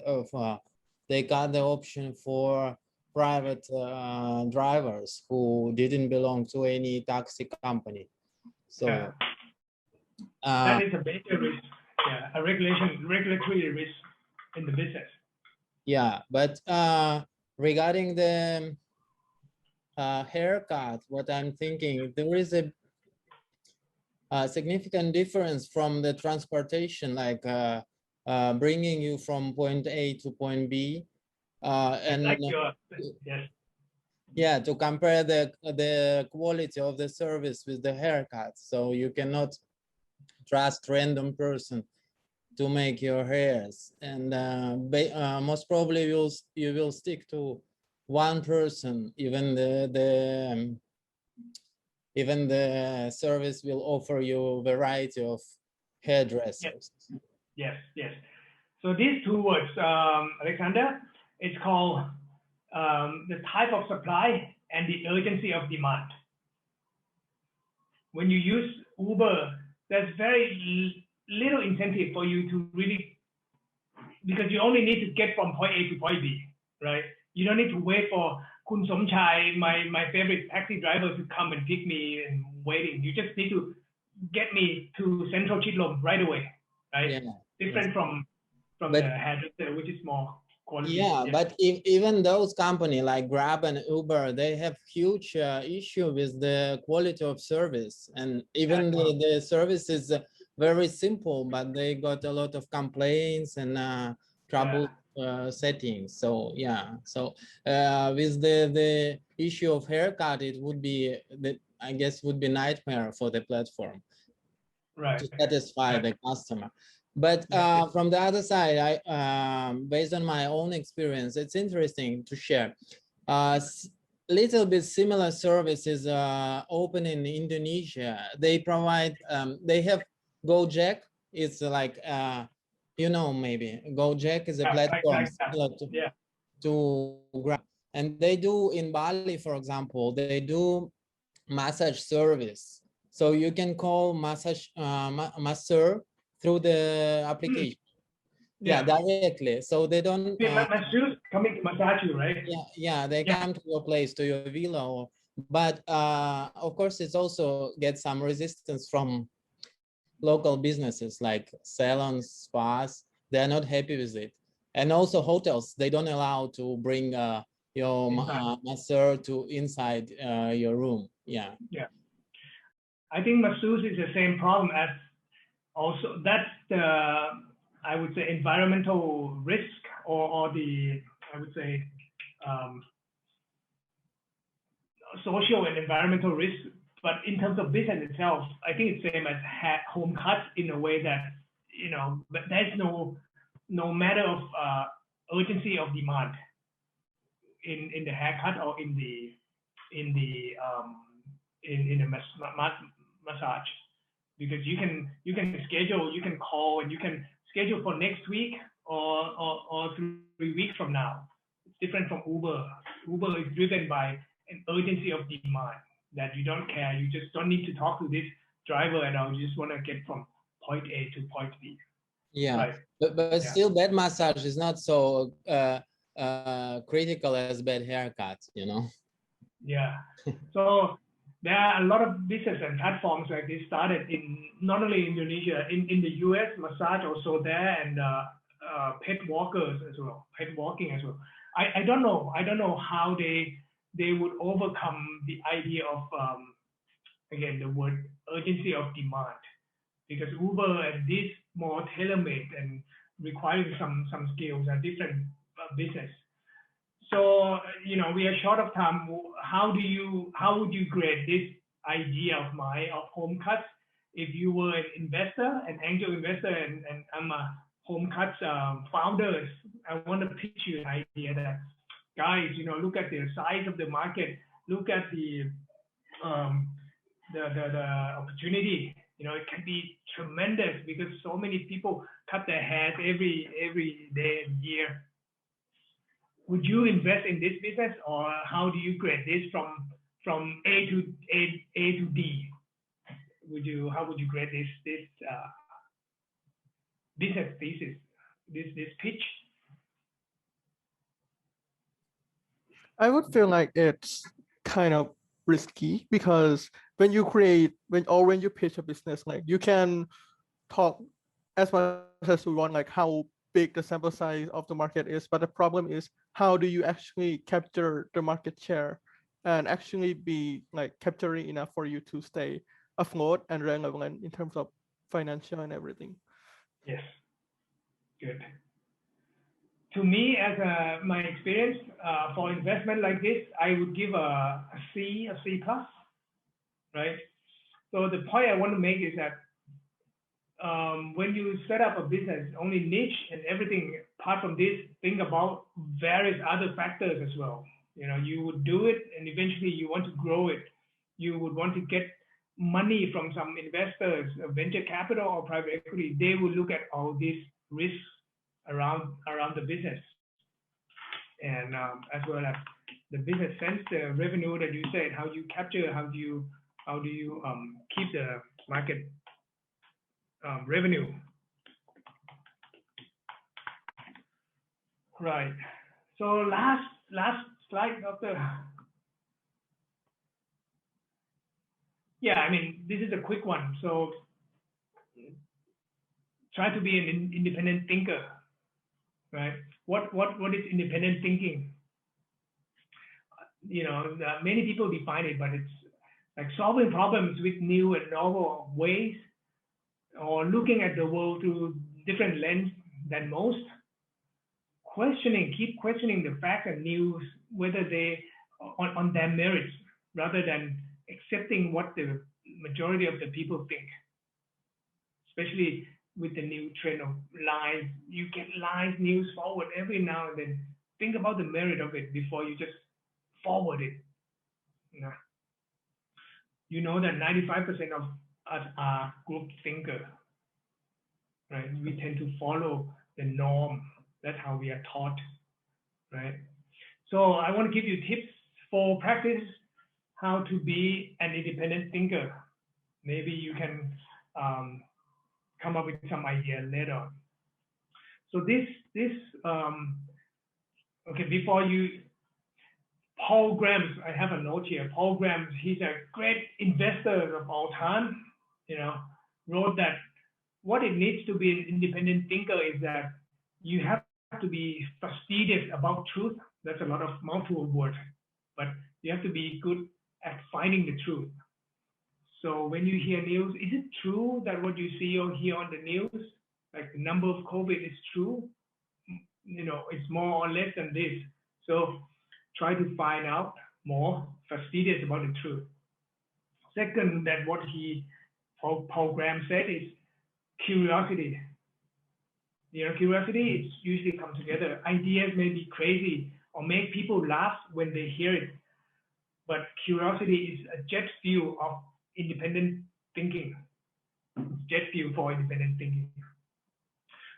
They got the option for private drivers who didn't belong to any taxi company. So that is a major risk, a regulatory risk in the business. Yeah, but regarding the haircut, what I'm thinking, there is a significant difference from the transportation, like bringing you from point A to point B. And like yeah, to compare the quality of the service with the haircut. So you cannot trust random person to make your hairs, and most probably you will stick to one person. Even the service will offer you a variety of hairdressers. Yes. So these two words, Alexander, it's called the type of supply and the urgency of demand. When you use Uber, there's very little incentive for you to really, because you only need to get from point A to point B, right? You don't need to wait for Khun Somchai, my favorite taxi driver, to come and pick me and waiting. You just need to get me to Central Chitlom right away, right? Yeah, different from the hairdresser, which is more quality. Yeah, but even those companies like Grab and Uber, they have huge issue with the quality of service, and even the service is very simple, but they got a lot of complaints and trouble settings. So yeah, so with the issue of haircut, it would be I guess would be nightmare for the platform, right, to satisfy the customer. But from the other side, based on my own experience, it's interesting to share. Little bit similar services open in Indonesia. They provide, they have Gojek. It's like, maybe Gojek is a platform similar to Grab. And they do in Bali, for example, they do massage service. So you can call masseur through the application, directly. So they don't. Masseurs coming to massage you, right? Yeah, they come to your place, to your villa. But of course, it's also get some resistance from local businesses like salons, spas. They are not happy with it, and also hotels. They don't allow to bring your masseur to inside your room. Yeah. I think masseurs is the same problem as. Also, that's the, I would say, environmental risk, or the, I would say, social and environmental risk. But in terms of business itself, I think it's same as home cuts in a way that, but there's no matter of urgency of demand. in the haircut or in the massage, because you can schedule, you can call, and you can schedule for next week or 3 weeks from now. It's different from Uber. Uber is driven by an urgency of demand, that you don't care, you just don't need to talk to this driver at all, you just want to get from point A to point B. Yeah, right. but still bad massage is not so critical as bad haircuts, you know. Yeah. So there are a lot of business and platforms like this started in not only Indonesia, in the US, massage also there, and pet walkers as well, pet walking as well. I don't know how they would overcome the idea of again, the word urgency of demand, because Uber and this more tailor-made and requiring some skills and different business. So, you know, we are short of time. How would you grade this idea of home cuts? If you were an investor, an angel investor, and I'm a home cuts founder, I want to pitch you an idea that, guys, you know, look at the size of the market, look at the opportunity. You know, it can be tremendous because so many people cut their hair every day and year. Would you invest in this business, or how do you grade this from A to D? How would you grade this business thesis, this pitch? I would feel like it's kind of risky, because when you pitch a business, like, you can talk as much as you want, like how big the sample size of the market is, but the problem is, how do you actually capture the market share and actually be like capturing enough for you to stay afloat and relevant in terms of financial and everything? Yes, good. To me, as my experience for investment like this, I would give a C plus, right? So the point I want to make is that when you set up a business, only niche and everything, apart from this, think about various other factors as well. You know, you would do it and eventually you want to grow it. You would want to get money from some investors, venture capital or private equity. They will look at all these risks around the business, and as well as the business sense, the revenue that you said, how you capture, how do you keep the market revenue. Right. So last slide, Doctor. Yeah, I mean, this is a quick one. So try to be an independent thinker, right? What is independent thinking? You know, many people define it, but it's like solving problems with new and novel ways, or looking at the world through different lens than most. Keep questioning the facts and news, whether they on their merits, rather than accepting what the majority of the people think. Especially with the new trend of lies, you get lies news forward every now and then. Think about the merit of it before you just forward it. You know that 95% of us are group thinker, right? We tend to follow the norm. That's how we are taught, right? So I want to give you tips for practice how to be an independent thinker. Maybe you can come up with some idea later on. So okay, before you, Paul Graham, I have a note here. Paul Graham, he's a great investor of all time, you know, wrote that what it needs to be an independent thinker is that you have to be fastidious about truth. That's a lot of mouthful words, but you have to be good at finding the truth. So when you hear news, is it true that what you see or hear on the news, like the number of COVID is true? You know, it's more or less than this. So try to find out more, fastidious about the truth. Second, that what Paul Graham said is curiosity. You know, curiosity is usually come together. Ideas may be crazy or or make people laugh when they hear it. But curiosity is a jet fuel of independent thinking. Jet fuel for independent thinking.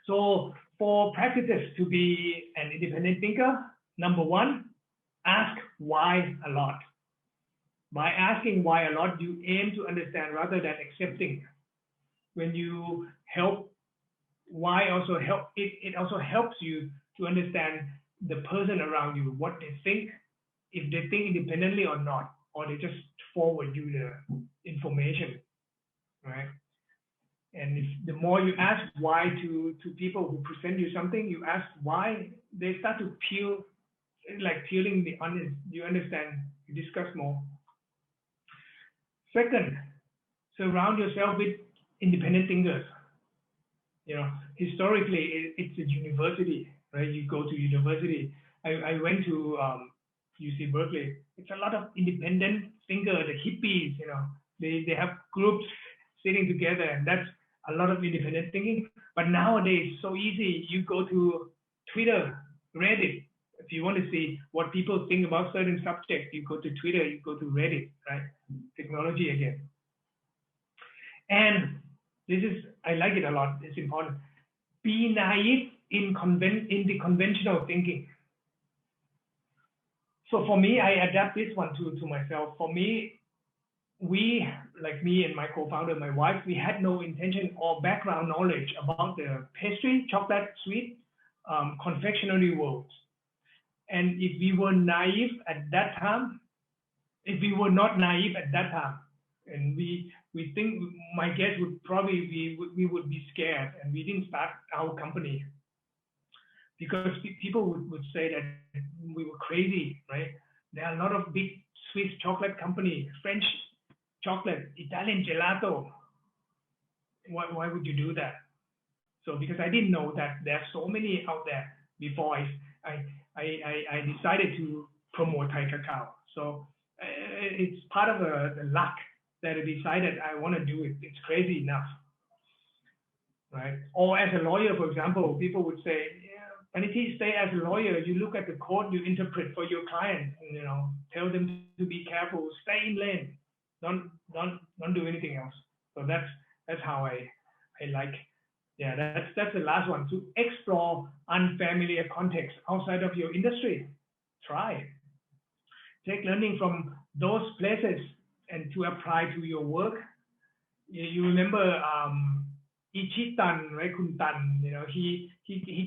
So for practices to be an independent thinker, number one, ask why a lot. By asking why a lot, you aim to understand rather than accepting. When you help, why also help, it also helps you to understand the person around you, what they think, if they think independently or not, or they just forward you the information, right? And if the more you ask why to people who present you something, you ask why, they start to peel, like peeling the onion. You understand, you discuss more. Second, surround yourself with independent thinkers. You know, historically, it's a university, right? You go to university. I went to UC Berkeley. It's a lot of independent thinkers, the hippies, you know, they have groups sitting together, and that's a lot of independent thinking. But nowadays, so easy. You go to Twitter, Reddit. If you want to see what people think about certain subjects, you go to Twitter, you go to Reddit, right? Technology again. And this is, I like it a lot. It's important. Be naive in the conventional thinking. So for me, I adapt this one to myself. For me, we, like me and my co-founder, my wife, we had no intention or background knowledge about the pastry, chocolate, sweet, confectionery worlds. And if we were naive at that time, if we were not naive at that time, and we think, my guess would probably be, we would be scared, and we didn't start our company because people would say that we were crazy, right? There are a lot of big Swiss chocolate companies, French chocolate, Italian gelato. Why would you do that? So because I didn't know that there are so many out there before I decided to promote Thai cacao. So it's part of the luck that I decided I want to do it. It's crazy enough, right? Or as a lawyer, for example, people would say, yeah, Paniti, stay as a lawyer. You look at the code, you interpret for your client, and, you know, tell them to be careful, stay in lane, don't do anything else. So that's how I like. Yeah, that's the last one. To explore unfamiliar context outside of your industry. Try. Take learning from those places and to apply to your work. You remember Ichitan, right? Khun Tan, you know, he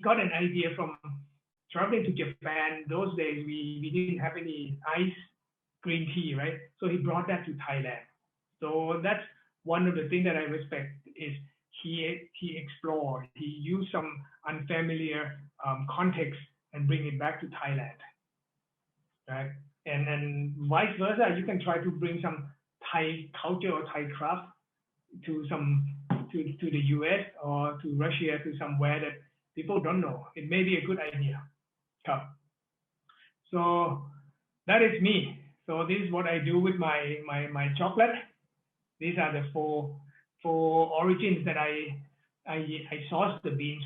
got an idea from traveling to Japan. Those days we didn't have any ice green tea, right? So he brought that to Thailand. So that's one of the things that I respect is he explored, he used some unfamiliar context and bring it back to Thailand, right? And vice versa, you can try to bring some Thai culture or Thai craft to the US or to Russia, to somewhere that people don't know. It may be a good idea. So that is me. So this is what I do with my chocolate. These are the four origins that I sourced the beans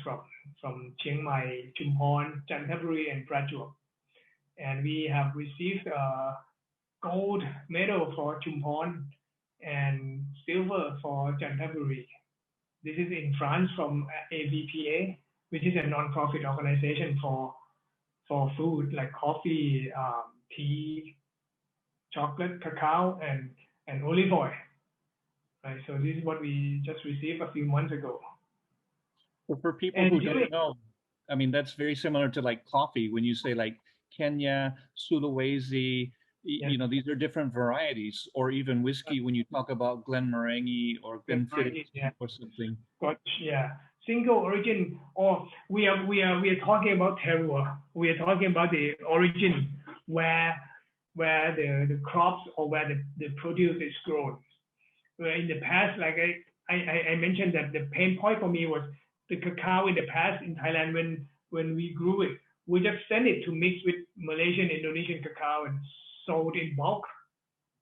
from Chiang Mai, Chumphon, Chanthaburi, and Prachuap. And we have received a gold medal for Chumphon and silver for Chanthaburi. This is in France from AVPA, which is a non-profit organization for food like coffee, tea, chocolate, cacao, and olive oil. Right. So this is what we just received a few months ago. Well, for people who don't know, I mean, that's very similar to like coffee. When you say like Kenya, Sulawesi, you know, these are different varieties, or even whiskey when you talk about Glenmorangie or Glenfiddich or something. Yeah, single origin, or we are talking about terroir. We are talking about the origin where the crops or where the produce is grown. Where in the past, like I mentioned that the pain point for me was the cacao in the past in Thailand when we grew it, we just send it to mix with Malaysian, Indonesian cacao and sold in bulk,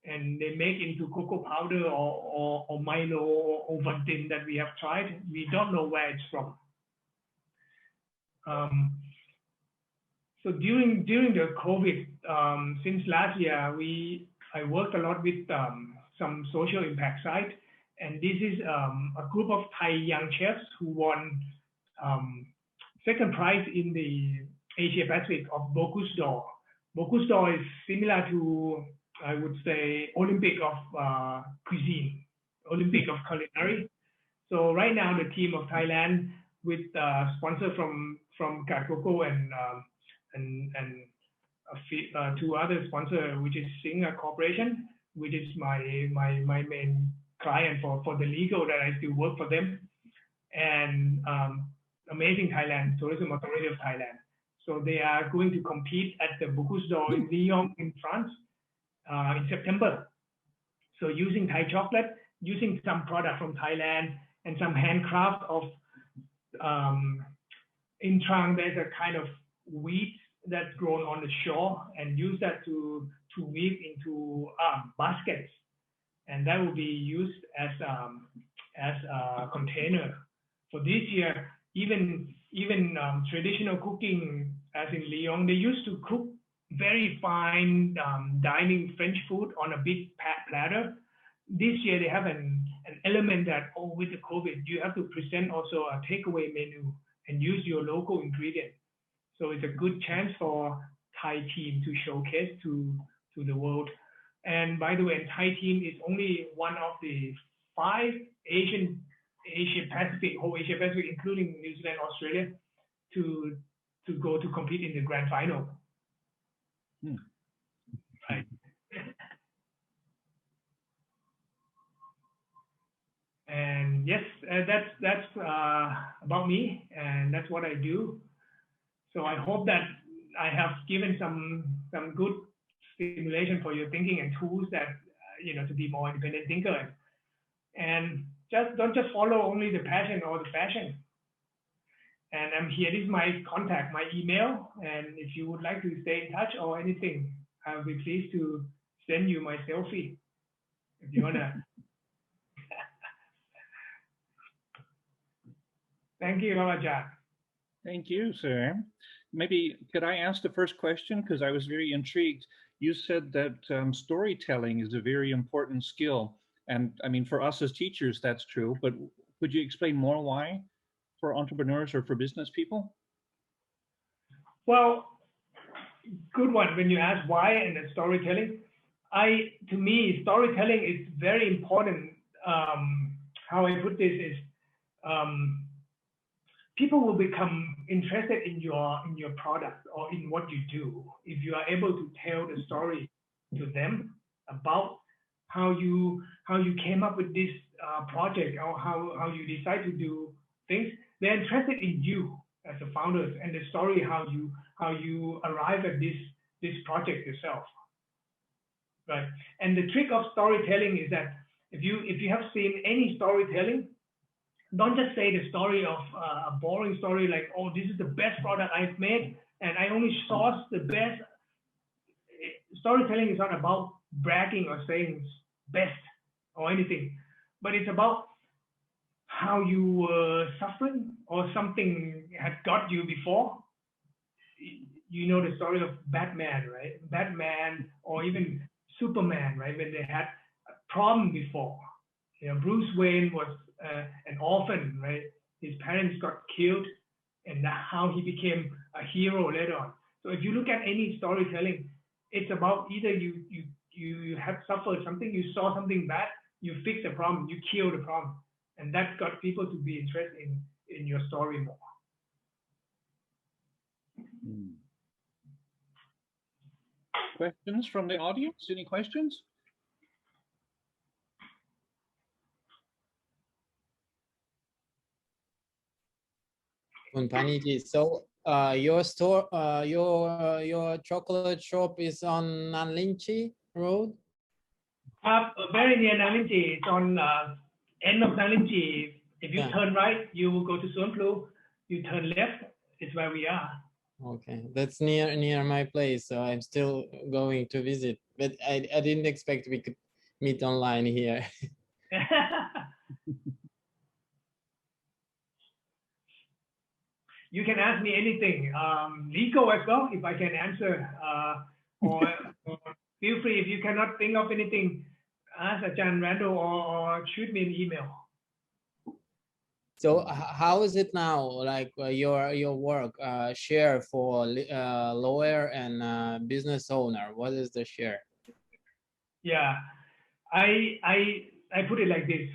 and they make into cocoa powder or Milo or Ovaltine that we have tried. We don't know where it's from. So during the COVID, since last year, I worked a lot with some social impact side, and this is a group of Thai young chefs who won second prize in the Asia Pacific of Bocuse d'Or. Bocuse d'Or is similar to, I would say, Olympic of cuisine, Olympic of culinary. So right now, the team of Thailand with sponsor from Kakoko and two other sponsors, which is Singer Corporation, which is my main client for the legal that I still work for them, and Amazing Thailand, Tourism Authority of Thailand. So they are going to compete at the Bocuse d'Or in Lyon in France in September. So using Thai chocolate, using some product from Thailand and some handcraft of in Trang, there's a kind of wheat that's grown on the shore, and use that to weave into baskets, and that will be used as a container. For this year, even traditional cooking, as in Lyon, they used to cook very fine dining French food on a big platter. This year they have an element that, with the COVID, you have to present also a takeaway menu and use your local ingredient. So it's a good chance for Thai team to showcase to the world. And by the way, Thai team is only one of the 5 Asia Pacific, whole Asia Pacific, including New Zealand, Australia, to go to compete in the grand final. Right. And yes, that's about me, and that's what I do. So I hope that I have given some good stimulation for your thinking and tools that to be more independent thinker, and don't just follow only the passion or the fashion. And I'm here. This is my contact, my email, and if you would like to stay in touch or anything, I'll be pleased to send you my selfie if you wanna. Thank you, Raja. Thank you, sir. Maybe could I ask the first question, because I was very intrigued. You said that storytelling is a very important skill, and I mean, for us as teachers, that's true. But could you explain more why, for entrepreneurs or for business people? Well, good one. When you ask why and the storytelling, to me, storytelling is very important. How I put this is, people will become interested in your product or in what you do if you are able to tell the story to them about how you came up with this project, or how you decide to do things. They're interested in you as a founder, and the story how you arrive at this project yourself, right? And the trick of storytelling is that if you have seen any storytelling, don't just say the story of a boring story like, oh, this is the best product I've made and I only source the best. Storytelling is not about bragging or saying best or anything, but it's about how you were suffering or something had got you before. You know the story of Batman, right? Batman, or even Superman, right? When they had a problem before. Bruce Wayne was an orphan, right? His parents got killed, and how he became a hero later on. So if you look at any storytelling, it's about either you have suffered something, you saw something bad, you fix the problem, you kill the problem, and that got people to be interested in your story more. Questions from the audience? Any questions? Paniti, so your store, your chocolate shop is on Nanlinchi Road? Very near Nanlinchi. It's on end of Nanlinchi. If you turn right, you will go to Suanplu. You turn left, it's where we are. Okay, that's near my place, so I'm still going to visit. But I didn't expect we could meet online here. you can ask me anything, legal as well, if I can answer, or feel free if you cannot think of anything, ask Ajahn Randall or shoot me an email. So how is it now? Like your work share for lawyer and business owner? What is the share? Yeah, I put it like this.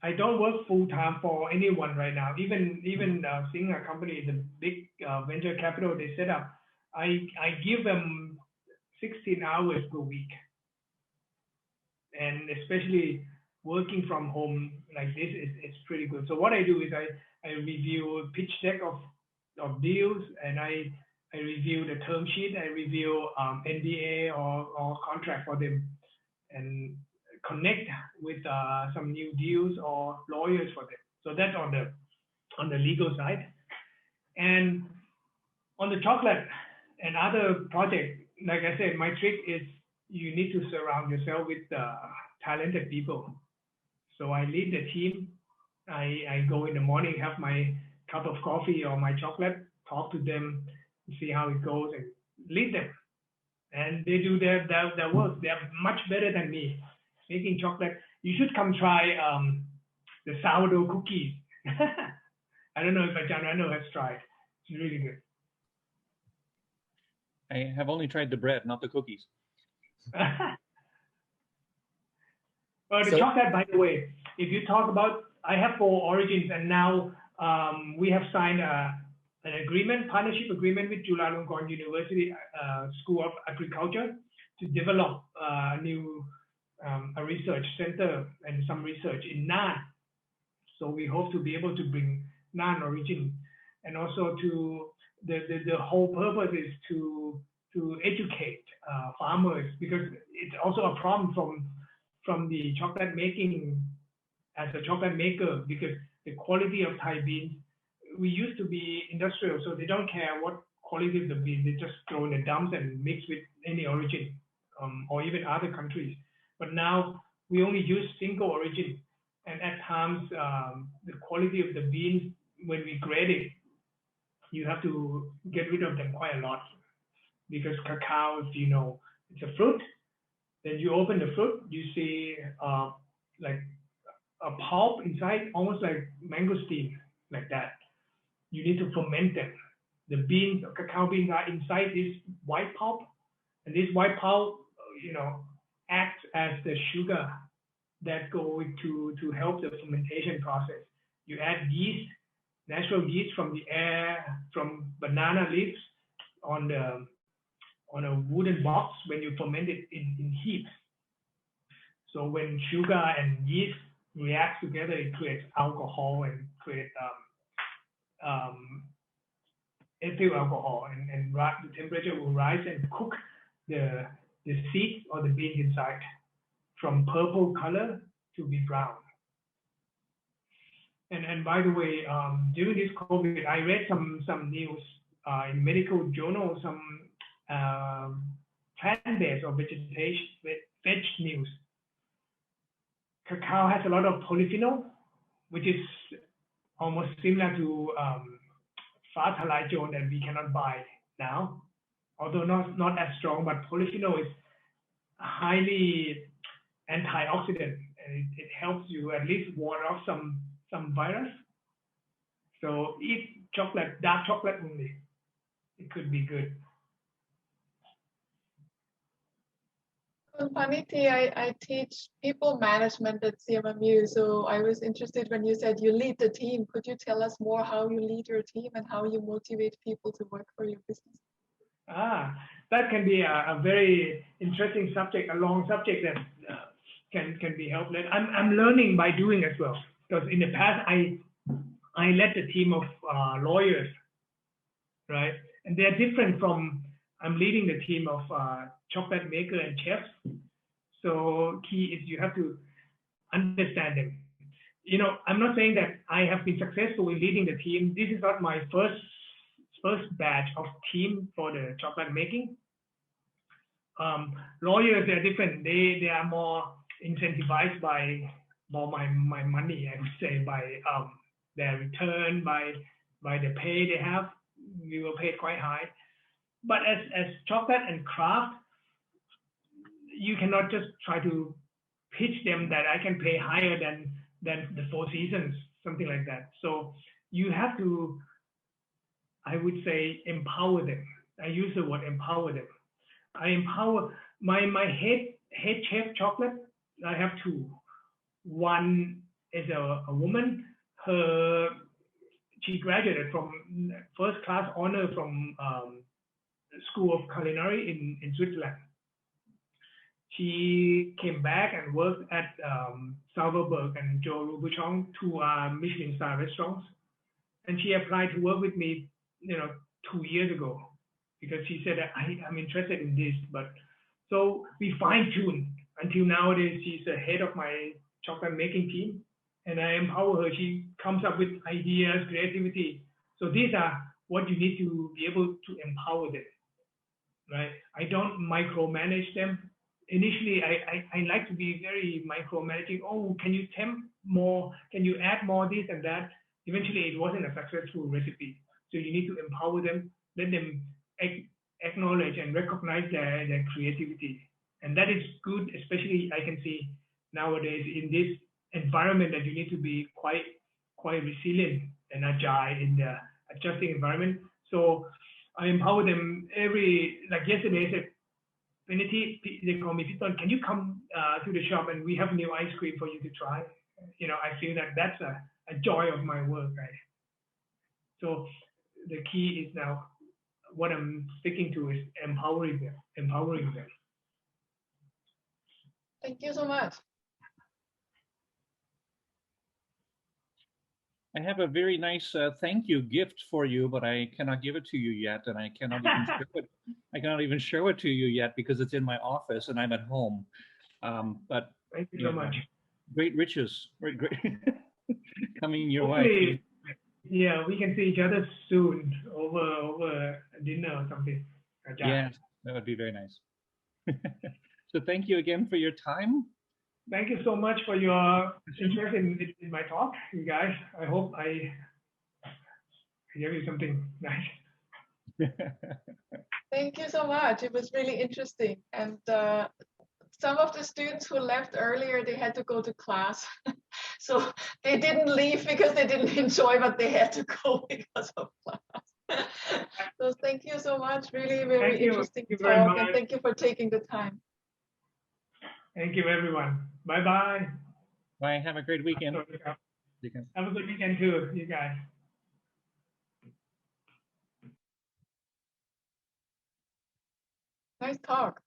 I don't work full time for anyone right now. Even seeing a company, the big venture capital they set up, I give them 16 hours per week, and especially working from home like this is pretty good. So what I do is I review a pitch deck of deals, and I review the term sheet, I review NDA or contract for them, and connect with some new deals or lawyers for them. So that's on the legal side. And on the chocolate and other projects, like I said, my trick is you need to surround yourself with talented people. So I lead the team. I go in the morning, have my cup of coffee or my chocolate, talk to them, see how it goes, and lead them. And they do their work. They are much better than me making chocolate. You should come try the sourdough cookies. I don't know if Ajahn Randall has tried. It's really good. I have only tried the bread, not the cookies. Well, the chocolate, by the way, if you talk about, I have 4 origins, and now we have signed an agreement, partnership agreement with Chulalongkorn University School of Agriculture to develop a research center and some research in naan. So we hope to be able to bring naan origin, and also to the whole purpose is to educate farmers, because it's also a problem from the chocolate making as a chocolate maker, because the quality of Thai beans, we used to be industrial, so they don't care what quality of the bean, they just throw in the dumps and mix with any origin, or even other countries. But now we only use single origin, and at times the quality of the beans, when we grade it, you have to get rid of them quite a lot, because cacao, you know, it's a fruit. Then you open the fruit, you see like a pulp inside, almost like mangosteen, like that. You need to ferment them. The beans, cacao beans, are inside this white pulp, and this white pulp, you know, acts as the sugar that go to help the fermentation process. You add yeast, natural yeast from the air, from banana leaves on a wooden box when you ferment it in heaps. So when sugar and yeast react together, it creates alcohol and creates ethyl alcohol, and the temperature will rise and cook the seeds or the beans inside from purple color to be brown. And by the way, during this COVID, I read some news in medical journal, some plant-based or veg news. Cacao has a lot of polyphenol, which is almost similar to phthalate that we cannot buy now, although not as strong. But polyphenol is highly antioxidant, and it helps you at least ward off some virus. So eat chocolate, dark chocolate only. It could be good. Paniti, I teach people management at CMMU, so I was interested when you said you lead the team. Could you tell us more how you lead your team and how you motivate people to work for your business? That can be a very interesting subject, a long subject that can be helped. I'm learning by doing as well, because in the past I led a team of lawyers, right? And they are different from I'm leading the team of chocolate maker and chefs. So key is you have to understand them. You know, I'm not saying that I have been successful in leading the team. This is not my first batch of team for the chocolate making. Lawyers, they're different. They are more incentivized by more my money, I would say, by their return, by by the pay they have. We were paid quite high. But as chocolate and craft, you cannot just try to pitch them that I can pay higher than the Four Seasons, something like that. So you have to, I would say, empower them. I use the word empower them. I empower my head chef chocolate. I have two. One is a woman. She graduated from first class honor from School of Culinary in Switzerland. She came back and worked at Sauerberg and Joe Robuchon, two Michelin star restaurants, and she applied to work with me, 2 years ago, because she said that I'm interested in this. But so we fine-tuned until nowadays. She's the head of my chocolate making team, and I empower her. She comes up with ideas, creativity. So these are what you need to be able to empower them, right? I don't micromanage them. Initially, I like to be very micromanaging. Oh, can you temp more? Can you add more this and that? Eventually, it wasn't a successful recipe. So you need to empower them, let them acknowledge and recognize their creativity. And that is good, especially I can see nowadays in this environment that you need to be quite resilient and agile in the adjusting environment. So I empower them like yesterday I said, Paniti, they call me, Piton, can you come to the shop and we have new ice cream for you to try? I feel that that's a joy of my work, right? So the key is now what I'm sticking to is empowering them. Thank you so much. I have a very nice thank you gift for you, but I cannot give it to you yet, and I cannot even show it. I cannot even show it to you yet because it's in my office and I'm at home. But thank you so much. Great riches, great coming your Hopefully, way. Yeah, we can see each other soon over dinner or something. Yeah, that would be very nice. So thank you again for your time. Thank you so much for your interest in my talk, you guys. I hope I gave you something nice. Thank you so much. It was really interesting. And some of the students who left earlier, they had to go to class. So they didn't leave because they didn't enjoy, but they had to go because of class. So thank you so much. Really, very interesting talk. And thank you for taking the time. Thank you, everyone. Bye-bye. Bye. Have a great weekend. Have a good weekend too, you guys. Nice talk.